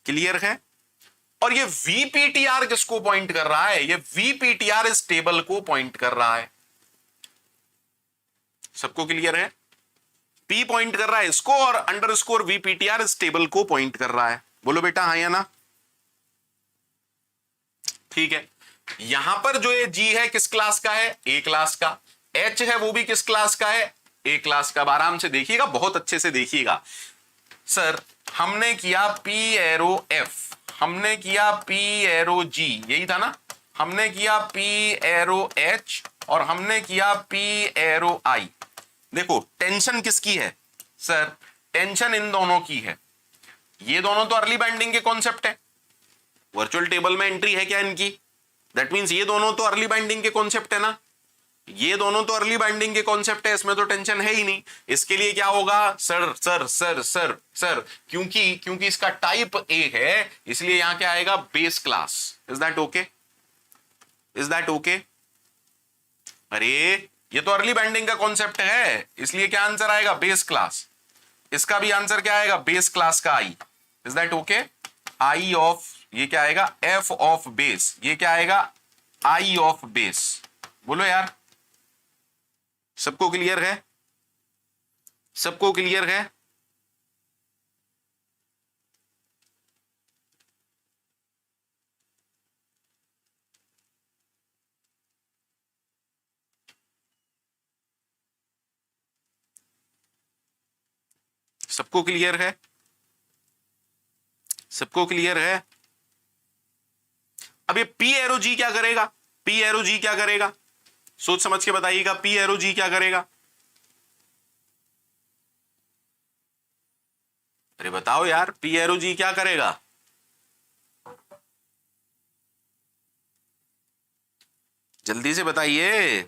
क्लियर है? और ये वीपीटीआर किसको पॉइंट कर रहा है? ये वीपीटीआर इस टेबल को पॉइंट कर रहा है। सबको क्लियर है? पी पॉइंट कर रहा है इसको और अंडरस्कोर वीपीटीआर इस टेबल को पॉइंट कर रहा है। बोलो बेटा हाँ या ना? ठीक है। यहां पर जो ये जी है किस क्लास का है? ए क्लास का। एच है वो भी किस क्लास का है? ए क्लास का। आराम से देखिएगा, बहुत अच्छे से देखिएगा। सर हमने किया पी एरो एफ, हमने किया पी एरो जी, यही था ना? हमने किया पी एरो एच और हमने किया पी एरो आई। देखो टेंशन किसकी है? सर टेंशन इन दोनों की है। ये दोनों तो अर्ली बाइंडिंग के कॉन्सेप्ट है, वर्चुअल टेबल में एंट्री है क्या इनकी? दैट मींस ये दोनों तो अर्ली बाइंडिंग के कॉन्सेप्ट है ना, ये दोनों तो अर्ली बाइंडिंग के कॉन्सेप्ट है, इसमें तो टेंशन है ही नहीं। इसके लिए क्या होगा? Sir sir sir sir sir क्योंकि इसका टाइप ए है, इसलिए यहां क्या आएगा? Base class. Is that okay? Is that okay? अरे ये तो अर्ली बाइंडिंग का कॉन्सेप्ट है, इसलिए क्या आंसर आएगा? Base class. इसका भी आंसर क्या आएगा? बेस क्लास का I. Is that okay? I of, ये क्या आएगा? F of base. ये क्या आएगा? I of base. बोलो यार, सबको क्लियर है? सबको क्लियर है? सबको क्लियर है? सबको क्लियर है? अब ये पी एरो जी क्या करेगा? पी एरो जी क्या करेगा? सोच समझ के बताइएगा, पी एरो जी क्या करेगा? अरे बताओ यार, पी एरो जी क्या करेगा? जल्दी से बताइए।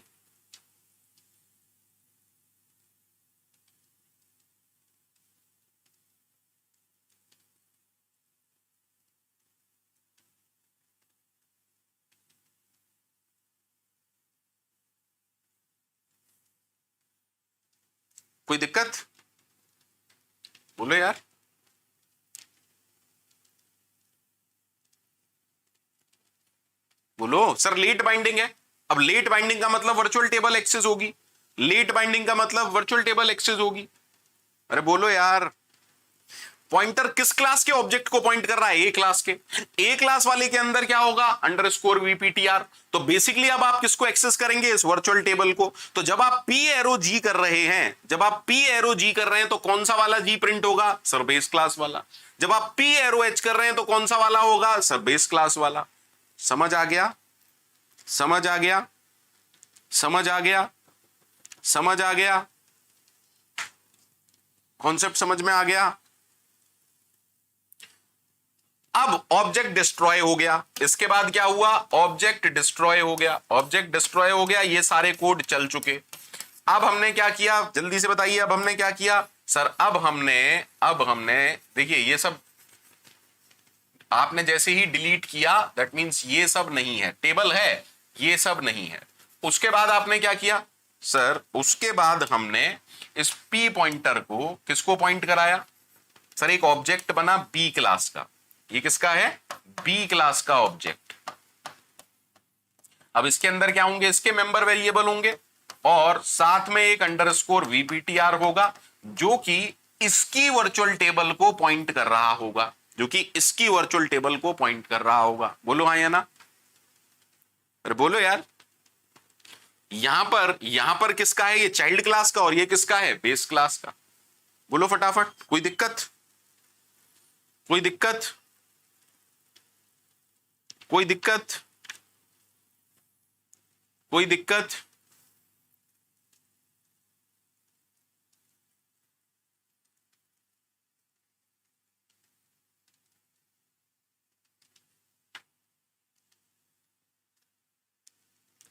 कोई दिक्कत? बोलो यार। बोलो सर, लेट बाइंडिंग है। अब लेट बाइंडिंग का मतलब वर्चुअल टेबल एक्सेस होगी, लेट बाइंडिंग का मतलब वर्चुअल टेबल एक्सेस होगी। अरे बोलो यार। पॉइंटर किस क्लास के ऑब्जेक्ट को पॉइंट कर रहा है? ए क्लास के। ए क्लास वाले के अंदर क्या होगा? अंडरस्कोर वीपीटीआर। तो बेसिकली अब आप किसको एक्सेस करेंगे? इस वर्चुअल टेबल को। तो जब आप पी एरो जी कर रहे हैं, जब आप पी एरो जी कर रहे हैं तो कौन सा वाला जी प्रिंट होगा? सर बेस क्लास वाला। जब आप पी एरो एच कर रहे हैं तो कौन सा वाला होगा? सर बेस क्लास वाला। समझ आ गया? समझ आ गया? समझ आ गया? समझ आ गया? कॉन्सेप्ट समझ में आ गया? अब ऑब्जेक्ट डिस्ट्रॉय हो गया। इसके बाद क्या हुआ? ऑब्जेक्ट डिस्ट्रॉय हो गया। ऑब्जेक्ट डिस्ट्रॉय हो गया, ये सारे कोड चल चुके। अब हमने क्या किया? जल्दी से बताइए, अब हमने क्या किया? सर अब हमने देखिए, ये सब आपने जैसे ही डिलीट किया, दैट मींस ये सब नहीं है, टेबल है, ये सब नहीं है। उसके बाद आपने क्या किया? सर उसके बाद हमने इस पी पॉइंटर को किसको पॉइंट कराया? सर एक ऑब्जेक्ट बना बी क्लास का। ये किसका है? बी क्लास का ऑब्जेक्ट। अब इसके अंदर क्या होंगे? इसके मेंबर वेरिएबल होंगे और साथ में एक अंडरस्कोर वीपीटीआर होगा जो कि इसकी वर्चुअल टेबल को पॉइंट कर रहा होगा, जो कि इसकी वर्चुअल टेबल को पॉइंट कर रहा होगा। बोलो हाँ या ना? अरे बोलो यार। यहां पर किसका है? ये चाइल्ड क्लास का, और ये किसका है? बेस क्लास का। बोलो फटाफट। कोई दिक्कत? कोई दिक्कत? कोई दिक्कत? कोई दिक्कत?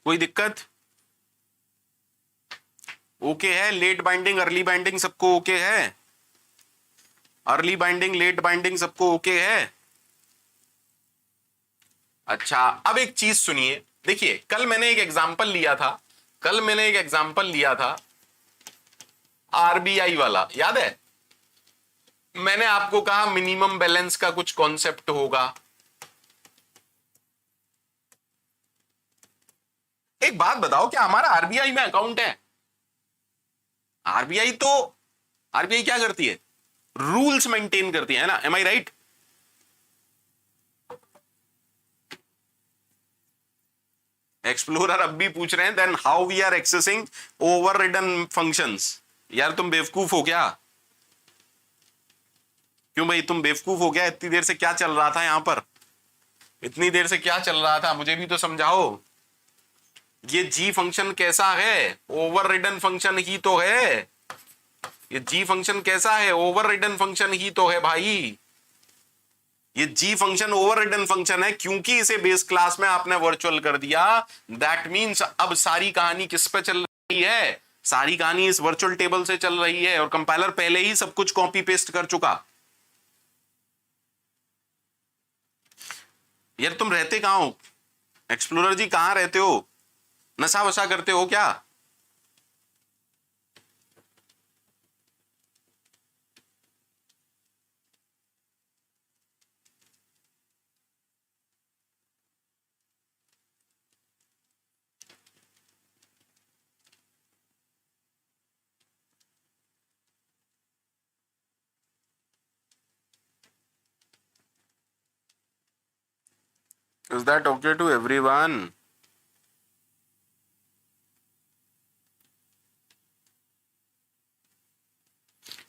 कोई दिक्कत? ओके है? लेट बाइंडिंग अर्ली बाइंडिंग सबको ओके है? अर्ली बाइंडिंग लेट बाइंडिंग सबको ओके है? अच्छा, अब एक चीज सुनिए। देखिए कल मैंने एक एग्जांपल लिया था आरबीआई वाला, याद है? मैंने आपको कहा मिनिमम बैलेंस का कुछ कॉन्सेप्ट होगा। एक बात बताओ, क्या हमारा आरबीआई में अकाउंट है? आरबीआई क्या करती है? रूल्स मेंटेन करती है ना? M I right? एक्सप्लोरर अब भी पूछ रहे हैं then how we are accessing overridden functions. यार तुम बेवकूफ हो क्या? क्यों भाई, तुम बेवकूफ हो क्या? इतनी देर से क्या चल रहा था यहां पर? इतनी देर से क्या चल रहा था, मुझे भी तो समझाओ। ये जी फंक्शन कैसा है? ओवररिडन फंक्शन ही तो है। ये जी फंक्शन कैसा है? ओवररिडन फंक्शन ही तो है भाई। ये जी फंक्शन ओवररिडन फंक्शन है क्योंकि इसे बेस क्लास में आपने वर्चुअल कर दिया। दैट मींस अब सारी कहानी किस पे चल रही है? सारी कहानी इस वर्चुअल टेबल से चल रही है और कंपाइलर पहले ही सब कुछ कॉपी पेस्ट कर चुका। यार तुम रहते कहां हो? एक्सप्लोरर जी कहां रहते हो? नशा वशा करते हो क्या? Is that okay to everyone?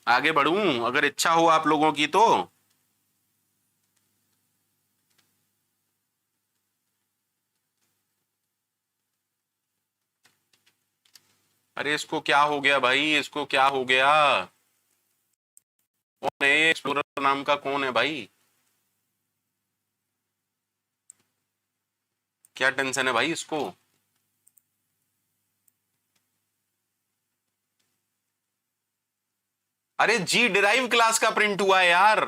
आगे बढ़ूं अगर इच्छा हो आप लोगों की तो? अरे इसको क्या हो गया भाई? इसको क्या हो गया? कौन है एक्सप्लोरर नाम का? कौन है भाई? क्या टेंशन है भाई इसको? अरे जी डिराइव क्लास का प्रिंट हुआ है यार।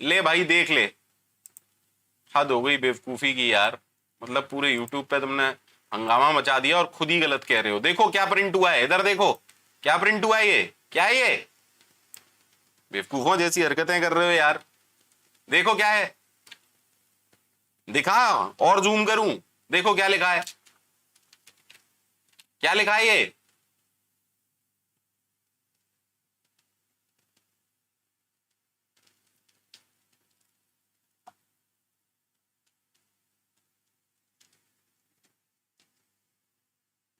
ले भाई देख ले। हद हो गई बेवकूफी की यार। मतलब पूरे यूट्यूब पे तुमने हंगामा मचा दिया और खुद ही गलत कह रहे हो। देखो क्या प्रिंट हुआ है, इधर देखो। क्या प्रिंट हुआ ये? क्या है ये? बेवकूफों जैसी हरकतें कर रहे हो यार। देखो क्या है, दिखा और जूम करूं, देखो क्या लिखा है, क्या लिखा है ये?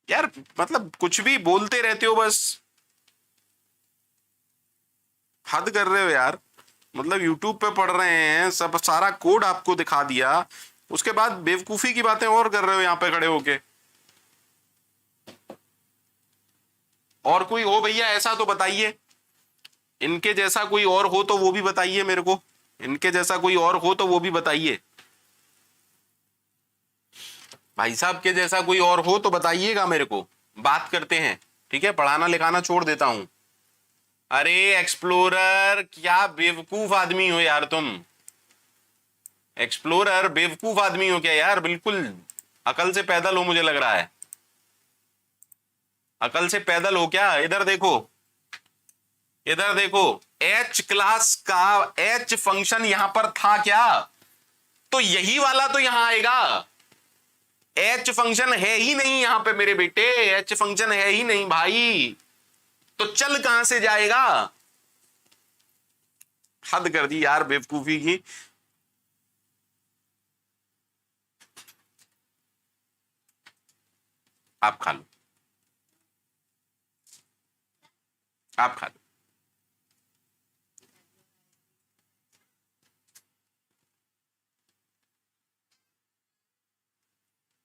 यार मतलब कुछ भी बोलते रहते हो, बस हद कर रहे हो यार। मतलब यूट्यूब पे पढ़ रहे हैं, सब सारा कोड आपको दिखा दिया, उसके बाद बेवकूफी की बातें और कर रहे हो यहां पे खड़े होके। और कोई हो भैया ऐसा तो बताइए, इनके जैसा कोई और हो तो वो भी बताइए मेरे को, इनके जैसा कोई और हो तो वो भी बताइए। भाई साहब के जैसा कोई और हो तो बताइएगा मेरे को, बात करते हैं। ठीक है, पढ़ाना लिखाना छोड़ देता हूं। अरे एक्सप्लोरर, क्या बेवकूफ आदमी हो यार तुम। एक्सप्लोरर, बेवकूफ आदमी हो क्या यार? बिल्कुल अकल से पैदल हो मुझे लग रहा है। अकल से पैदल हो क्या? इधर देखो, इधर देखो, एच क्लास का एच फंक्शन यहां पर था क्या? तो यही वाला तो यहां आएगा। एच फंक्शन है ही नहीं यहां पे मेरे बेटे, एच फंक्शन है ही नहीं भाई, तो चल कहां से जाएगा? हद कर दी यार बेवकूफी की। आप खा लो, आप खा लो।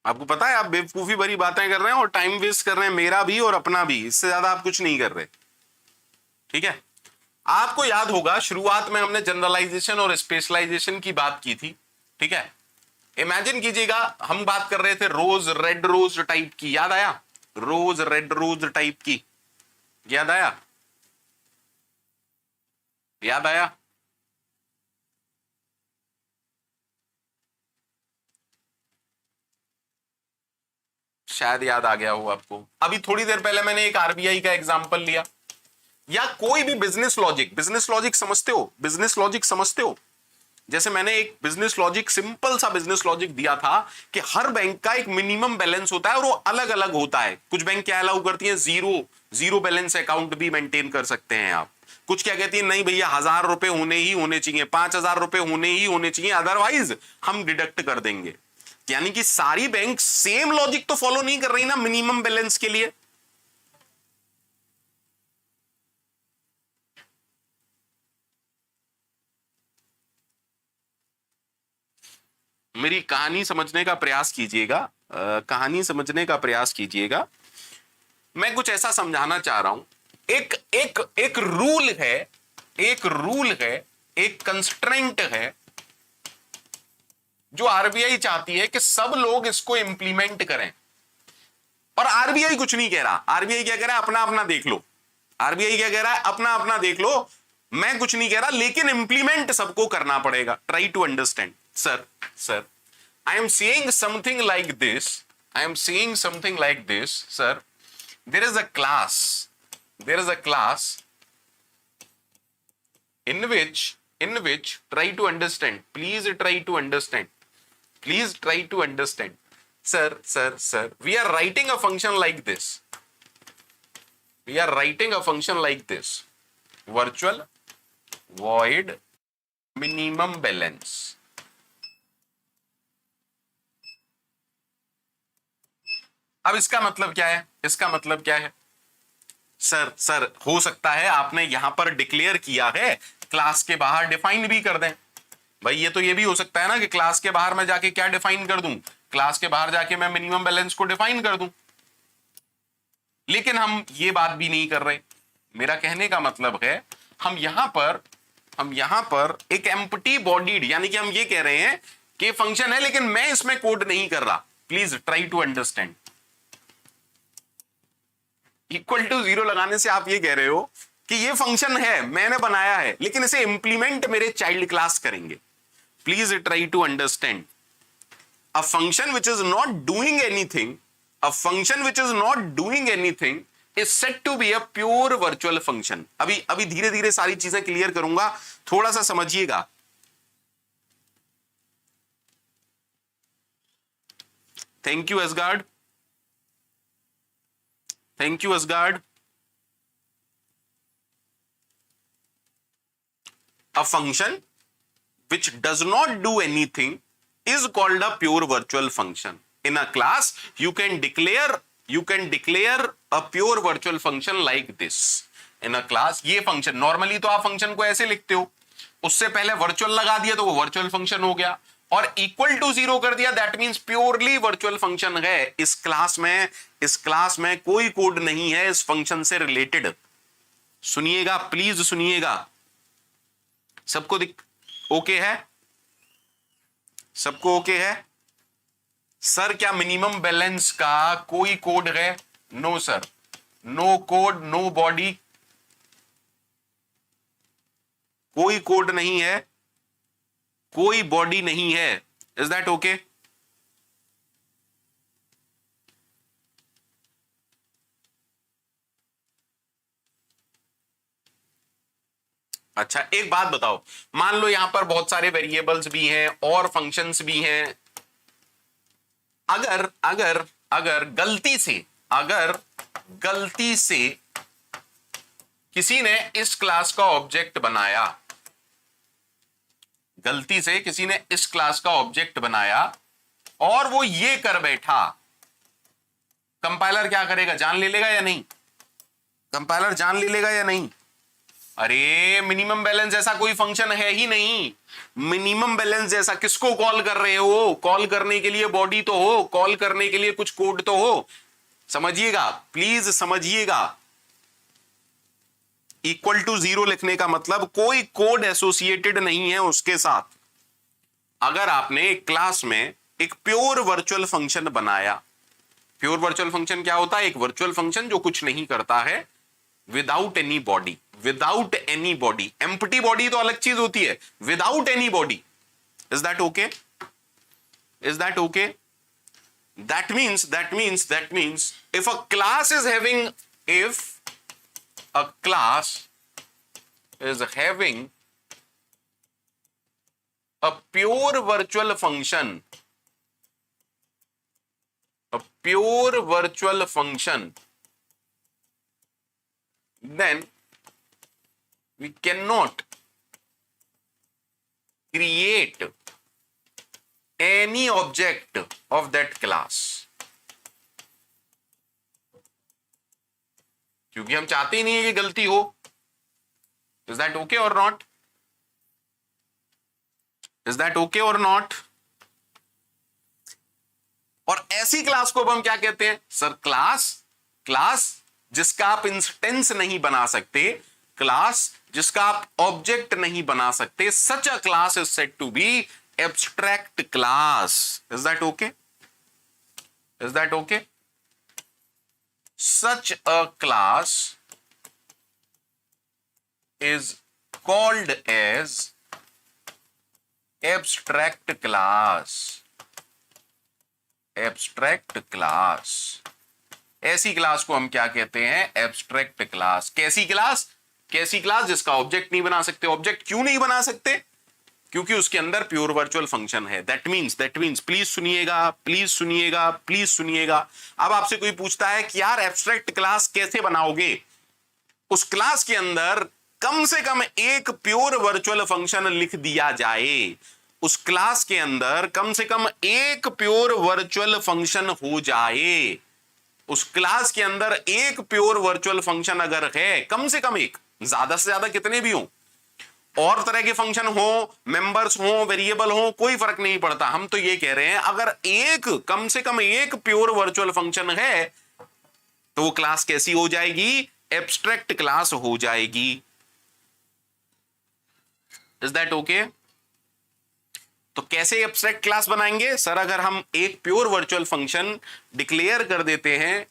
आपको पता है आप बेवकूफी भरी बातें कर रहे हैं और टाइम वेस्ट कर रहे हैं, मेरा भी और अपना भी, इससे ज्यादा आप कुछ नहीं कर रहे। ठीक है, आपको याद होगा शुरुआत में हमने जनरलाइजेशन और स्पेशलाइजेशन की बात की थी। ठीक है, इमेजिन कीजिएगा हम बात कर रहे थे रोज रेड रोज टाइप की, याद आया? रोज रेड रोज टाइप की, याद आया? याद आया? शायद याद आ गया हो आपको। अभी थोड़ी देर पहले मैंने एक आरबीआई का एग्जांपल लिया, या कोई भी बिजनेस लॉजिक। बिजनेस लॉजिक समझते हो? बिजनेस लॉजिक समझते हो? जैसे मैंने एक बिजनेस लॉजिक, सिंपल सा बिजनेस लॉजिक दिया था कि हर बैंक का एक मिनिमम बैलेंस होता है और वो अलग अलग होता है। कुछ बैंक क्या अलाउ करती है, जीरो बैलेंस अकाउंट भी मेंटेन कर सकते हैं आप। कुछ क्या कहती है, नहीं भैया 1000 रुपए होने ही होने चाहिए, 5000 रुपए होने ही होने चाहिए, अदरवाइज हम डिडक्ट कर देंगे। यानी कि सारी बैंक सेम लॉजिक तो फॉलो नहीं कर रही ना मिनिमम बैलेंस के लिए। मेरी कहानी समझने का प्रयास कीजिएगा, कहानी समझने का प्रयास कीजिएगा। मैं कुछ ऐसा समझाना चाह रहा हूं। एक एक एक रूल है, एक रूल है, एक कंस्ट्रेंट है जो आरबीआई चाहती है कि सब लोग इसको इंप्लीमेंट करें। और आरबीआई कुछ नहीं कह रहा। आरबीआई क्या कह रहा है, अपना अपना देख लो। आरबीआई क्या कह रहा है, अपना अपना देख लो, मैं कुछ नहीं कह रहा, लेकिन इंप्लीमेंट सबको करना पड़ेगा। Try to understand. Sir I am saying something like this. I am saying something like this, sir. There is a class. There is a class in which try to understand. Please try to understand. Please try to understand. Sir. We are writing a function like this. We are writing a function like this. Virtual void minimum balance. अब इसका मतलब क्या है? इसका मतलब क्या है? Sir हो सकता है आपने यहां पर डिक्लेयर किया है, क्लास के बाहर डिफाइन भी कर दें। भाई ये तो ये भी हो सकता है ना कि क्लास के बाहर मैं जाके क्या डिफाइन कर दूं, क्लास के बाहर जाके मैं मिनिमम बैलेंस को डिफाइन कर दूं। लेकिन हम ये बात भी नहीं कर रहे। मेरा कहने का मतलब है हम यहां पर एक एम्प्टी बॉडीड, यानी कि हम ये कह रहे हैं कि फंक्शन है लेकिन मैं इसमें कोड नहीं कर रहा। Please try to understand. Equal to 0 लगाने से आप ये कह रहे हो कि ये फंक्शन है, मैंने बनाया है, लेकिन इसे इंप्लीमेंट मेरे चाइल्ड क्लास करेंगे। Please try to understand. A function which is not doing anything, a function which is not doing anything is said to be a pure virtual function. अभी धीरे धीरे सारी चीजें क्लियर करूंगा, थोड़ा सा समझिएगा. Thank you Asgard, thank you Asgard. A function which does not do anything is called a pure virtual function. In a class, you can declare a pure virtual function like this. In a class, ये function normally तो आप function को ऐसे लिखते हो, उससे पहले virtual लगा दिया तो वो वर्चुअल फंक्शन हो गया, और इक्वल टू 0 कर दिया, that means purely virtual function है. इस क्लास में कोई कोड नहीं है इस फंक्शन से रिलेटेड. सुनिएगा, प्लीज सुनिएगा. सबको ओके है? सबको ओके है? सर क्या मिनिमम बैलेंस का कोई कोड है? No sir, no code, no body, कोई कोड नहीं है, कोई बॉडी नहीं है. Is that okay? अच्छा, एक बात बताओ, मान लो यहां पर बहुत सारे वेरिएबल्स भी हैं और फंक्शंस भी हैं. अगर गलती से किसी ने इस क्लास का ऑब्जेक्ट बनाया, गलती से किसी ने इस क्लास का ऑब्जेक्ट बनाया और वो ये कर बैठा, कंपाइलर क्या करेगा? जान ले लेगा या नहीं? कंपाइलर जान ले लेगा या नहीं? अरे मिनिमम बैलेंस जैसा कोई फंक्शन है ही नहीं. मिनिमम बैलेंस जैसा किसको कॉल कर रहे हो? कॉल करने के लिए बॉडी तो हो, कॉल करने के लिए कुछ कोड तो हो. समझिएगा, प्लीज समझिएगा. इक्वल टू 0 लिखने का मतलब कोई कोड एसोसिएटेड नहीं है उसके साथ. अगर आपने एक क्लास में एक प्योर वर्चुअल फंक्शन बनाया, प्योर वर्चुअल फंक्शन क्या होता है? एक वर्चुअल फंक्शन जो कुछ नहीं करता है, without any body, without any body. Empty body तो अलग चीज होती है, without any body. Is that okay? Is that okay? that means if a class is having a pure virtual function, then we cannot create any object of that class, क्योंकि हम चाहते ही नहीं है कि गलती हो. Is that okay or not? Is that okay or not? और ऐसी क्लास को अब हम क्या कहते हैं? सर क्लास जिसका आप इंस्टेंस नहीं बना सकते, क्लास जिसका आप ऑब्जेक्ट नहीं बना सकते, such a class is said to be abstract class. Is that okay? Is that okay? Such a class is called as abstract class. Abstract class. ऐसी क्लास को हम क्या कहते हैं? Abstract class. कैसी क्लास? कैसी क्लास जिसका ऑब्जेक्ट नहीं बना सकते. ऑब्जेक्ट क्यों नहीं बना सकते? क्योंकि उसके अंदर प्योर वर्चुअल फंक्शन है. दैट मींस प्लीज सुनिएगा. अब आपसे कोई पूछता है कि यार एब्स्ट्रैक्ट क्लास कैसे बनाओगे? उस क्लास के अंदर कम से कम एक प्योर वर्चुअल फंक्शन लिख दिया जाए. उस क्लास के अंदर कम से कम एक प्योर वर्चुअल फंक्शन हो जाए. उस क्लास के अंदर एक प्योर वर्चुअल फंक्शन अगर है, कम से कम एक, ज्यादा से ज्यादा कितने भी हो, और तरह के फंक्शन हो, मेंबर्स हो, वेरिएबल हो, कोई फर्क नहीं पड़ता. हम तो ये कह रहे हैं अगर कम से कम एक प्योर वर्चुअल फंक्शन है तो वो क्लास कैसी हो जाएगी? एब्स्ट्रैक्ट क्लास हो जाएगी. Is that okay? तो कैसे एब्स्ट्रैक्ट क्लास बनाएंगे? सर अगर हम एक प्योर वर्चुअल फंक्शन डिक्लेयर कर देते हैं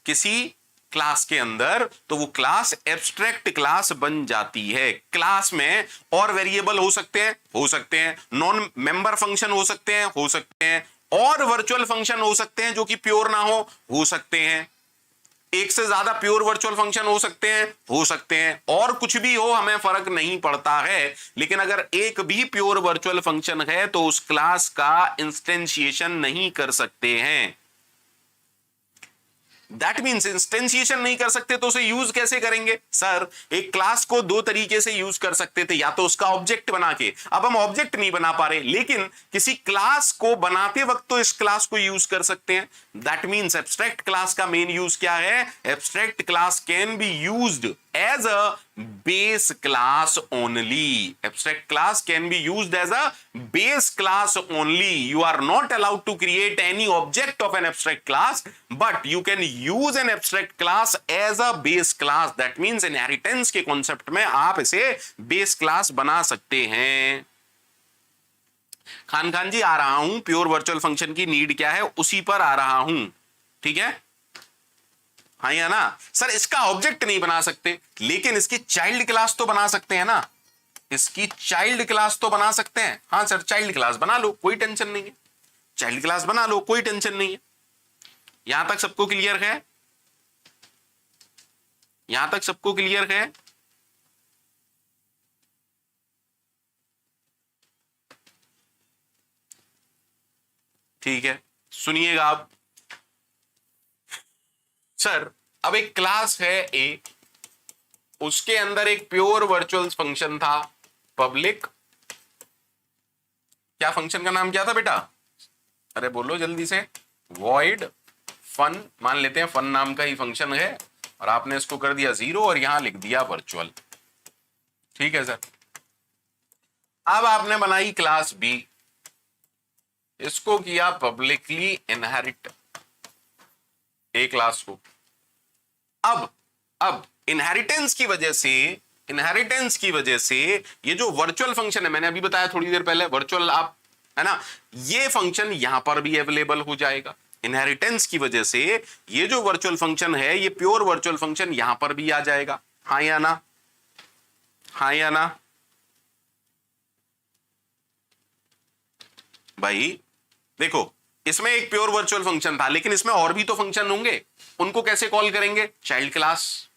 किसी क्लास के अंदर, तो वो क्लास एब्स्ट्रैक्ट क्लास बन जाती है. क्लास में और वेरिएबल हो सकते हैं, नॉन मेंबर फंक्शन हो सकते हैं, और वर्चुअल फंक्शन हो सकते हैं जो कि प्योर ना हो सकते हैं. एक से ज्यादा प्योर वर्चुअल फंक्शन हो सकते हैं, और कुछ भी हो हमें फर्क नहीं पड़ता है, लेकिन अगर एक भी प्योर वर्चुअल फंक्शन है तो उस क्लास का इंस्टेंशिएशन नहीं कर सकते हैं। दैट मीन्स इंस्टेंशिएशन नहीं कर सकते तो उसे यूज कैसे करेंगे? सर, एक क्लास को दो तरीके से यूज कर सकते थे, या तो उसका ऑब्जेक्ट बना के, अब हम ऑब्जेक्ट नहीं बना पा रहे, लेकिन किसी क्लास को बनाते वक्त तो इस क्लास को यूज कर सकते हैं। दैट मीन्स एब्स्ट्रैक्ट क्लास का मेन यूज क्या है? Abstract class can be used as a base class only. Abstract class can be used as a base class only. You are not allowed to create any object of an abstract class, but you can use an abstract class as a base class. That means inheritance के concept में आप इसे base class बना सकते हैं। खान जी आ रहा हूं, pure virtual function की नीड क्या है उसी पर आ रहा हूं, ठीक है? हाँ या ना? सर, इसका ऑब्जेक्ट नहीं बना सकते, लेकिन इसकी चाइल्ड क्लास तो बना सकते हैं ना, इसकी चाइल्ड क्लास तो बना सकते हैं। हाँ सर, चाइल्ड क्लास बना लो, कोई टेंशन नहीं है, चाइल्ड क्लास बना लो, कोई टेंशन नहीं है। यहां तक सबको क्लियर है? यहां तक सबको क्लियर है? ठीक है, सुनिएगा आप। सर, अब एक क्लास है ए, उसके अंदर एक प्योर वर्चुअल फंक्शन था पब्लिक, क्या फंक्शन का नाम क्या था बेटा? अरे बोलो जल्दी से। वॉइड फन, मान लेते हैं फन नाम का ही फंक्शन है, और आपने इसको कर दिया 0 और यहां लिख दिया वर्चुअल। ठीक है सर। अब आपने बनाई क्लास बी, इसको किया पब्लिकली इनहेरिट ए क्लास को। अब इनहेरिटेंस की वजह से ये जो वर्चुअल फंक्शन है, मैंने अभी बताया थोड़ी देर पहले, वर्चुअल आप है ना, ये फंक्शन यहां पर भी अवेलेबल हो जाएगा। इनहेरिटेंस की वजह से ये जो वर्चुअल फंक्शन है, ये प्योर वर्चुअल फंक्शन यहां पर भी आ जाएगा। हाँ या ना? हाँ या ना? भाई देखो, इसमें एक प्योर वर्चुअल फंक्शन था, लेकिन इसमें और भी तो फंक्शन होंगे, उनको कैसे कॉल करेंगे? Child class.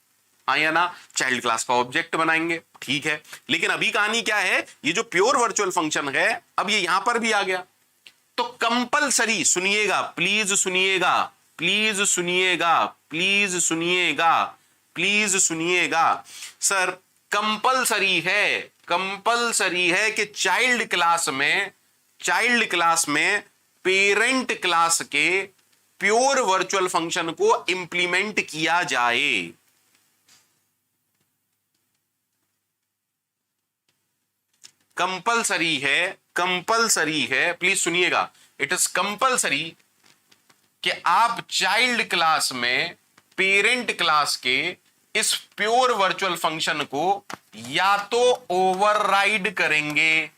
हाँ या ना? चाइल्ड क्लास का ऑब्जेक्ट बनाएंगे, ठीक है। लेकिन अभी कहानी क्या है, ये जो प्योर वर्चुअल फंक्शन है, अब ये यहां पर भी आ गया, तो कंपलसरी, सुनिएगा प्लीज, सुनिएगा प्लीज, सुनिएगा प्लीज, सुनिएगा प्लीज, सुनिएगा सर, कंपलसरी है कि चाइल्ड क्लास में पेरेंट क्लास के प्योर वर्चुअल फंक्शन को इंप्लीमेंट किया जाए। कंपलसरी है, प्लीज सुनिएगा, इट इज कंपलसरी कि आप चाइल्ड क्लास में पेरेंट क्लास के इस प्योर वर्चुअल फंक्शन को या तो ओवरराइड करेंगे,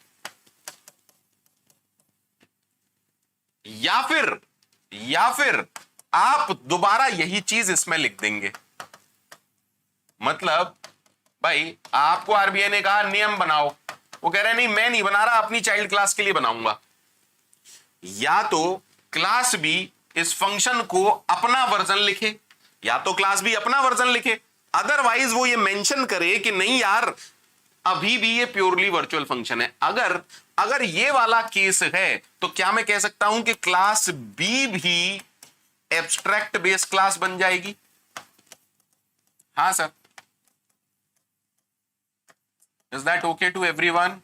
या फिर आप दोबारा यही चीज इसमें लिख देंगे। मतलब भाई, आपको आरबीआई ने कहा नियम बनाओ, वो कह रहे नहीं, मैं नहीं बना रहा, अपनी चाइल्ड क्लास के लिए बनाऊंगा। या तो क्लास बी इस फंक्शन को अपना वर्जन लिखे, अदरवाइज वो ये मेंशन करे कि नहीं यार, अभी भी ये प्योरली वर्चुअल फंक्शन है। अगर ये वाला केस है, तो क्या मैं कह सकता हूं कि क्लास बी भी एब्स्ट्रैक्ट बेस क्लास बन जाएगी? हाँ sir. Is that okay to everyone?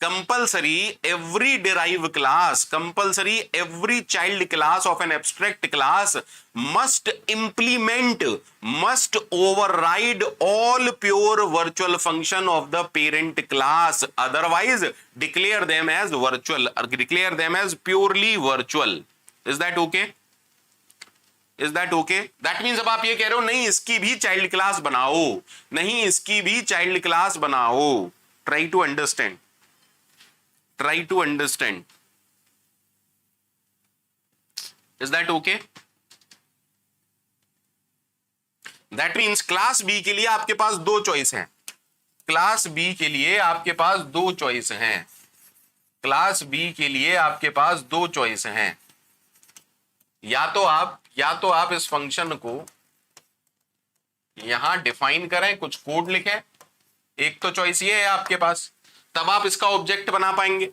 Compulsory every derived class, every child class of an abstract class must override all pure virtual function of the parent class, otherwise declare them as virtual or declare them as purely virtual. Is that okay? That means अब आप ये कह रहे हो नहीं, इसकी भी child class बनाओ, Try to understand. Is that okay? That means class B के लिए आपके पास दो चॉइस हैं। क्लास बी के लिए आपके पास दो चॉइस हैं, या तो आप इस फंक्शन को यहां डिफाइन करें, कुछ कोड लिखें, एक तो चॉइस ये है आपके पास, तब आप इसका ऑब्जेक्ट बना पाएंगे।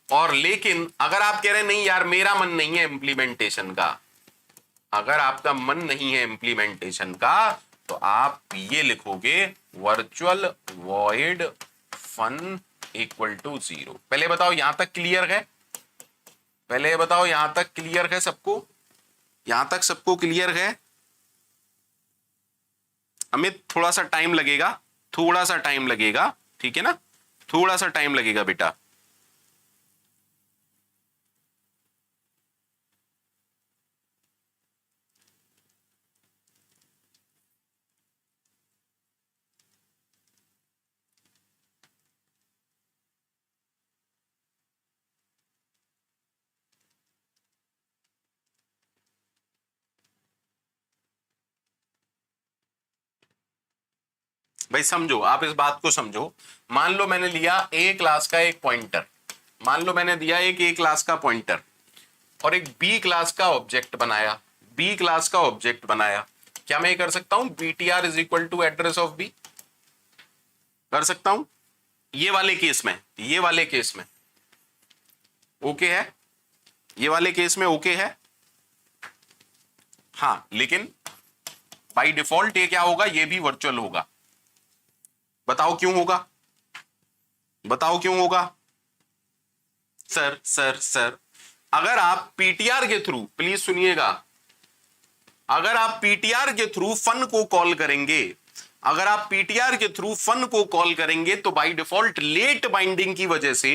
और लेकिन अगर आप कह रहे हैं नहीं यार मेरा मन नहीं है इंप्लीमेंटेशन का, अगर आपका मन नहीं है इंप्लीमेंटेशन का, तो आप ये लिखोगे virtual void fun equal to 0। पहले बताओ यहां तक क्लियर है? पहले बताओ यहां तक क्लियर है सबको? यहां तक सबको क्लियर है? अमित थोड़ा सा टाइम लगेगा, थोड़ा सा टाइम लगेगा, ठीक है ना, थोड़ा सा टाइम लगेगा बेटा। भाई समझो, आप इस बात को समझो। मान लो मैंने लिया ए क्लास का एक पॉइंटर, मान लो मैंने दिया एक ए क्लास का पॉइंटर और एक बी क्लास का ऑब्जेक्ट बनाया, बी क्लास का ऑब्जेक्ट बनाया। क्या मैं ये कर सकता हूं BTR is equal to address of B? कर सकता हूं ये वाले केस में, ये वाले केस में ओके है, ये वाले केस में ओके है। हां लेकिन बाय डिफॉल्ट ये क्या होगा, ये भी वर्चुअल होगा। बताओ क्यों होगा, बताओ क्यों होगा? सर अगर आप पीटीआर के थ्रू, प्लीज सुनिएगा, अगर आप पीटीआर के थ्रू फन को कॉल करेंगे, अगर आप पीटीआर के थ्रू फन को कॉल करेंगे तो बाय डिफॉल्ट लेट बाइंडिंग की वजह से,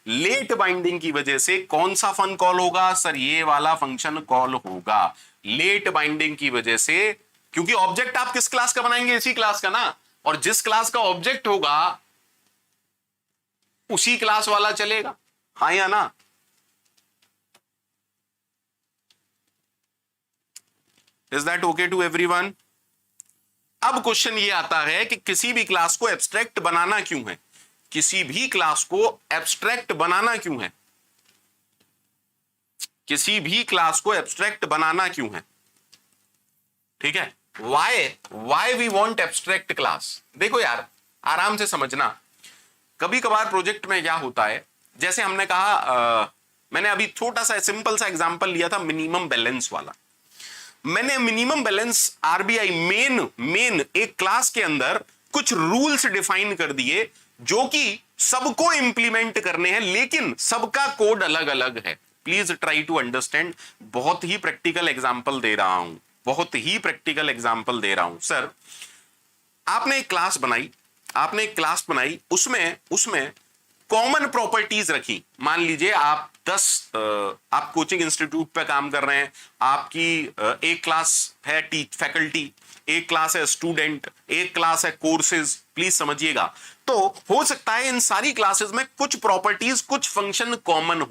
लेट बाइंडिंग की वजह से कौन सा फन कॉल होगा सर? ये वाला फंक्शन कॉल होगा लेट बाइंडिंग की वजह से, क्योंकि ऑब्जेक्ट आप किस क्लास का बनाएंगे? इसी क्लास का ना, और जिस क्लास का ऑब्जेक्ट होगा उसी क्लास वाला चलेगा, हाँ या ना? Is that okay to everyone? अब क्वेश्चन ये आता है कि किसी भी क्लास को एब्स्ट्रैक्ट बनाना क्यों है, किसी भी क्लास को एब्स्ट्रैक्ट बनाना क्यों है, किसी भी क्लास को एब्स्ट्रैक्ट बनाना क्यों है? ठीक है, why we want abstract class? देखो यार आराम से समझना, कभी कभार प्रोजेक्ट में क्या होता है, जैसे हमने कहा मैंने अभी छोटा सा सिंपल सा एग्जांपल लिया था मिनिमम बैलेंस वाला। मैंने मिनिमम बैलेंस आरबीआई मेन एक क्लास के अंदर कुछ रूल्स डिफाइन कर दिए जो कि सबको इंप्लीमेंट करने हैं, लेकिन सबका कोड अलग अलग है। प्लीज ट्राई टू अंडरस्टैंड, बहुत ही प्रैक्टिकल एग्जांपल दे रहा हूं, बहुत ही प्रैक्टिकल एग्जांपल दे रहा हूं। सर आपने एक क्लास बनाई, आपने एक क्लास बनाई, उसमें कॉमन प्रॉपर्टीज रखी। मान लीजिए आप 10 आप कोचिंग इंस्टीट्यूट पे काम कर रहे हैं, आपकी एक क्लास है फैकल्टी, एक क्लास है स्टूडेंट, एक क्लास है कोर्सेज। प्लीज समझिएगा, तो हो सकता है इन सारी क्लासेस में कुछ प्रॉपर्टीज, कुछ फंक्शन कॉमन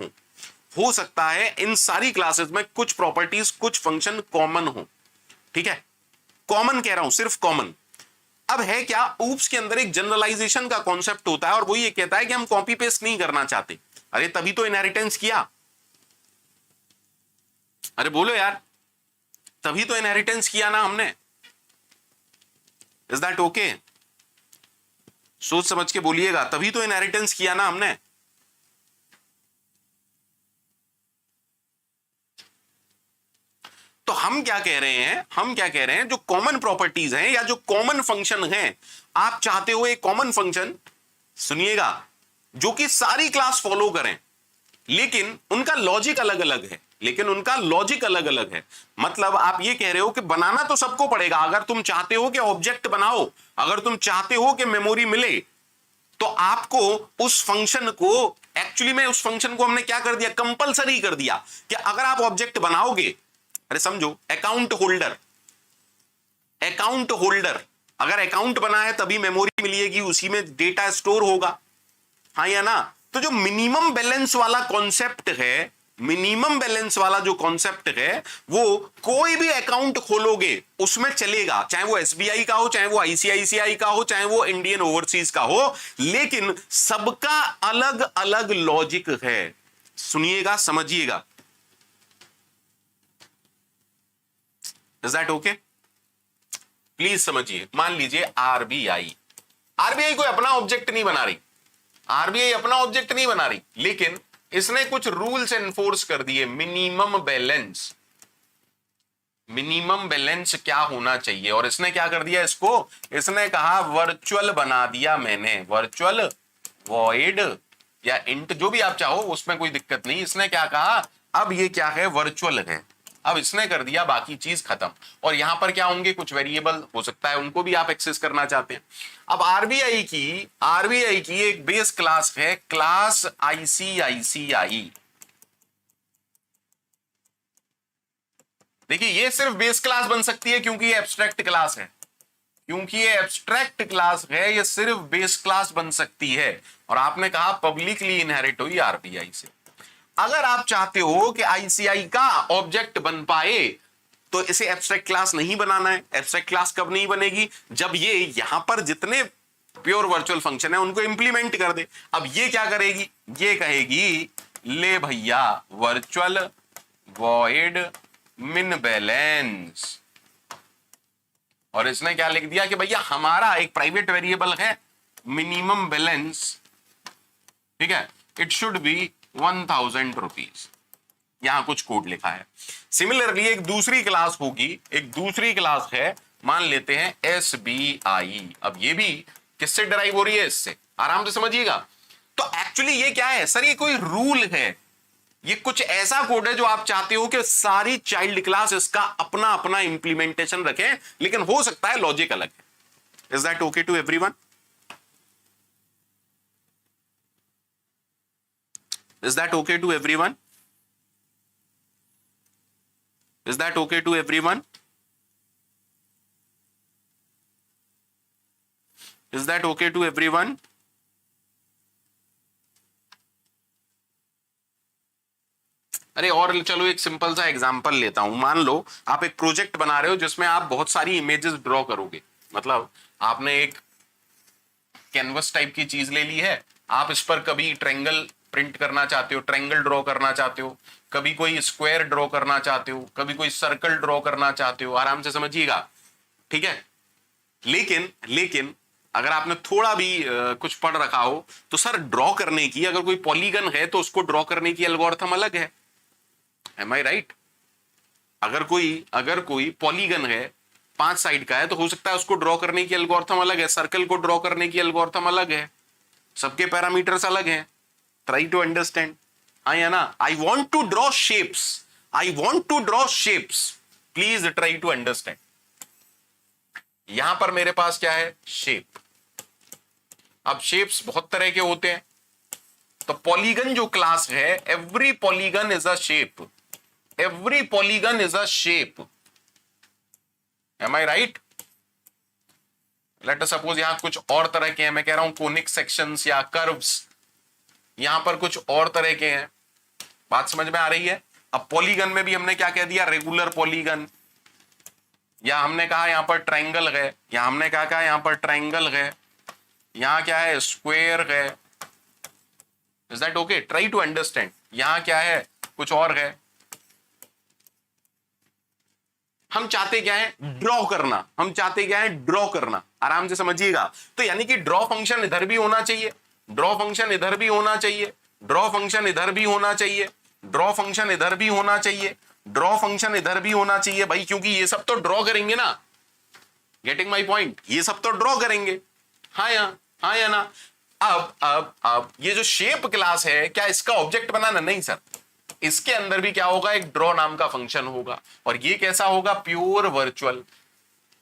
हो सकता है इन सारी क्लासेस में कुछ प्रॉपर्टीज, कुछ फंक्शन कॉमन हो। ठीक है, कॉमन कह रहा हूं, सिर्फ कॉमन। अब है क्या, ऊप्स के अंदर एक जनरलाइजेशन का कॉन्सेप्ट होता है और वो ये कहता है कि हम कॉपी पेस्ट नहीं करना चाहते। अरे तभी तो इनहेरिटेंस किया, अरे बोलो यार, तभी तो इनहेरिटेंस किया ना हमने। Is that okay? सोच समझ के बोलिएगा, तभी तो इनहेरिटेंस किया ना हमने। तो हम क्या कह रहे हैं, हम क्या कह रहे हैं, जो कॉमन प्रॉपर्टीज हैं या जो कॉमन फंक्शन हैं, आप चाहते हो एक कॉमन फंक्शन, सुनिएगा, जो कि सारी क्लास फॉलो करें, लेकिन उनका लॉजिक अलग अलग है, लेकिन उनका लॉजिक अलग अलग है। मतलब आप ये कह रहे हो कि बनाना तो सबको पड़ेगा। अगर तुम चाहते हो कि ऑब्जेक्ट बनाओ, अगर तुम चाहते हो कि मेमोरी मिले, तो आपको उस फंक्शन को, एक्चुअली में उस फंक्शन को हमने क्या कर दिया, कंपलसरी कर दिया कि अगर आप ऑब्जेक्ट बनाओगे, अरे समझो अकाउंट होल्डर, अकाउंट होल्डर, अगर अकाउंट बना है तभी मेमोरी मिलेगी, उसी में डेटा स्टोर होगा, हाँ या ना? तो जो मिनिमम बैलेंस वाला कॉन्सेप्ट है, मिनिमम बैलेंस वाला जो कॉन्सेप्ट है वो कोई भी अकाउंट खोलोगे उसमें चलेगा, चाहे वो एसबीआई का हो, चाहे वो आईसीआईसीआई का हो, चाहे वो इंडियन ओवरसीज का हो, लेकिन सबका अलग अलग लॉजिक है। सुनिएगा, समझिएगा। Is that okay? प्लीज समझिए। मान लीजिए आरबीआई कोई अपना ऑब्जेक्ट नहीं बना रही, आरबीआई अपना ऑब्जेक्ट नहीं बना रही, लेकिन इसने कुछ रूल्स एनफोर्स कर दिए। मिनिमम बैलेंस क्या होना चाहिए, और इसने क्या कर दिया, इसने कहा वर्चुअल बना दिया मैंने, वर्चुअल वॉइड या इंट जो भी आप चाहो, उसमें कोई दिक्कत नहीं। इसने क्या कहा, अब ये क्या है, वर्चुअल है। अब इसने कर दिया, बाकी चीज खत्म। और यहां पर क्या होंगे, कुछ वेरिएबल हो सकता है उनको भी आप एक्सेस करना चाहते हैं। अब आरबीआई की एक बेस क्लास है, क्लास आईसीआईसीआई। देखिए ये सिर्फ बेस क्लास बन सकती है क्योंकि ये एब्स्ट्रैक्ट क्लास है, ये सिर्फ बेस क्लास बन सकती है। और आपने कहा पब्लिकली इनहेरिट हुई आरबीआई से। अगर आप चाहते हो कि आईसीआई का ऑब्जेक्ट बन पाए तो इसे एब्स्ट्रैक्ट क्लास नहीं बनाना है। एब्स्ट्रैक्ट क्लास कब नहीं बनेगी, जब ये यहां पर जितने प्योर वर्चुअल फंक्शन है उनको इंप्लीमेंट कर दे। अब ये क्या करेगी, ये कहेगी ले भैया वर्चुअल वॉइड मिन बैलेंस, और इसने क्या लिख दिया कि भैया हमारा एक प्राइवेट वेरिएबल है मिनिमम बैलेंस, ठीक है, इट शुड बी 1000 रुपीज। यहां कुछ कोड लिखा है। सिमिलरली एक दूसरी क्लास होगी, एक दूसरी क्लास है, मान लेते हैं एसबीआई। अब ये भी किससे डराइव हो रही है, इससे। आराम से समझिएगा। तो एक्चुअली ये क्या है सर, ये कोई रूल है, ये कुछ ऐसा कोड है जो आप चाहते हो कि सारी चाइल्ड क्लास इसका अपना अपना इंप्लीमेंटेशन रखें, लेकिन हो सकता है लॉजिक अलग है। Is that okay to everyone? Is that okay to everyone? Is that okay to everyone? Is that okay to everyone? अरे और चलो एक सिंपल सा एग्जांपल लेता हूं। मान लो आप एक प्रोजेक्ट बना रहे हो जिसमें आप बहुत सारी इमेजेस ड्रॉ करोगे। मतलब आपने एक कैनवस टाइप की चीज ले ली है, आप इस पर कभी ट्रायंगल प्रिंट करना चाहते हो, ट्रायंगल ड्रॉ करना चाहते हो, कभी कोई स्क्वायर ड्रॉ करना चाहते हो, कभी कोई सर्कल ड्रॉ करना चाहते हो। आराम से समझिएगा, ठीक है। लेकिन अगर आपने थोड़ा भी कुछ पढ़ रखा हो तो सर ड्रॉ करने की, अगर कोई पॉलीगन है तो उसको ड्रॉ करने की एल्गोरिथम अलग है। M I right? अगर कोई पॉलीगन है, 5 साइड का है, तो हो सकता है उसको ड्रॉ करने की एल्गोरिथम अलग है, सर्कल को ड्रॉ करने की एल्गोरिथम अलग है, सबके पैरामीटर्स अलग हैं। ट्राई टू अंडरस्टैंड, हाँ या ना? I want to draw shapes, please try to understand. यहां पर मेरे पास क्या है, शेप। अब शेप्स बहुत तरह के होते हैं, तो पॉलीगन जो क्लास है, every polygon is a shape, every polygon is a shape. Am I right? Let us suppose यहां कुछ और तरह के हैं, मैं कह रहा हूं कोनिक सेक्शंस या कर्व्स, यहां पर कुछ और तरह के हैं। बात समझ में आ रही है? अब पॉलीगन में भी हमने क्या कह दिया, रेगुलर पॉलीगन, या हमने कहा यहां पर ट्रायंगल है, या हमने क्या कहा यहां पर ट्रायंगल है, यहां क्या है, स्क्वायर है। Is that okay? Try to understand. यहां क्या है, कुछ और है। हम चाहते क्या है, ड्रॉ करना। हम चाहते क्या है, ड्रॉ करना। आराम से समझिएगा। तो यानी कि ड्रॉ फंक्शन इधर भी होना चाहिए, ड्रॉ फंक्शन इधर भी होना चाहिए, ड्रॉ फंक्शन इधर भी होना चाहिए, ड्रॉ फंक्शन इधर भी होना चाहिए, ड्रॉ फंक्शन इधर भी होना चाहिए भाई, क्योंकि ये सब तो ड्रॉ करेंगे ना। Getting my point? ये सब तो ड्रॉ करेंगे, हाँ या ना? अब ये जो शेप क्लास है, क्या इसका ऑब्जेक्ट बनाना? नहीं सर, इसके अंदर भी क्या होगा, एक ड्रॉ नाम का फंक्शन होगा। और ये कैसा होगा, प्योर वर्चुअल,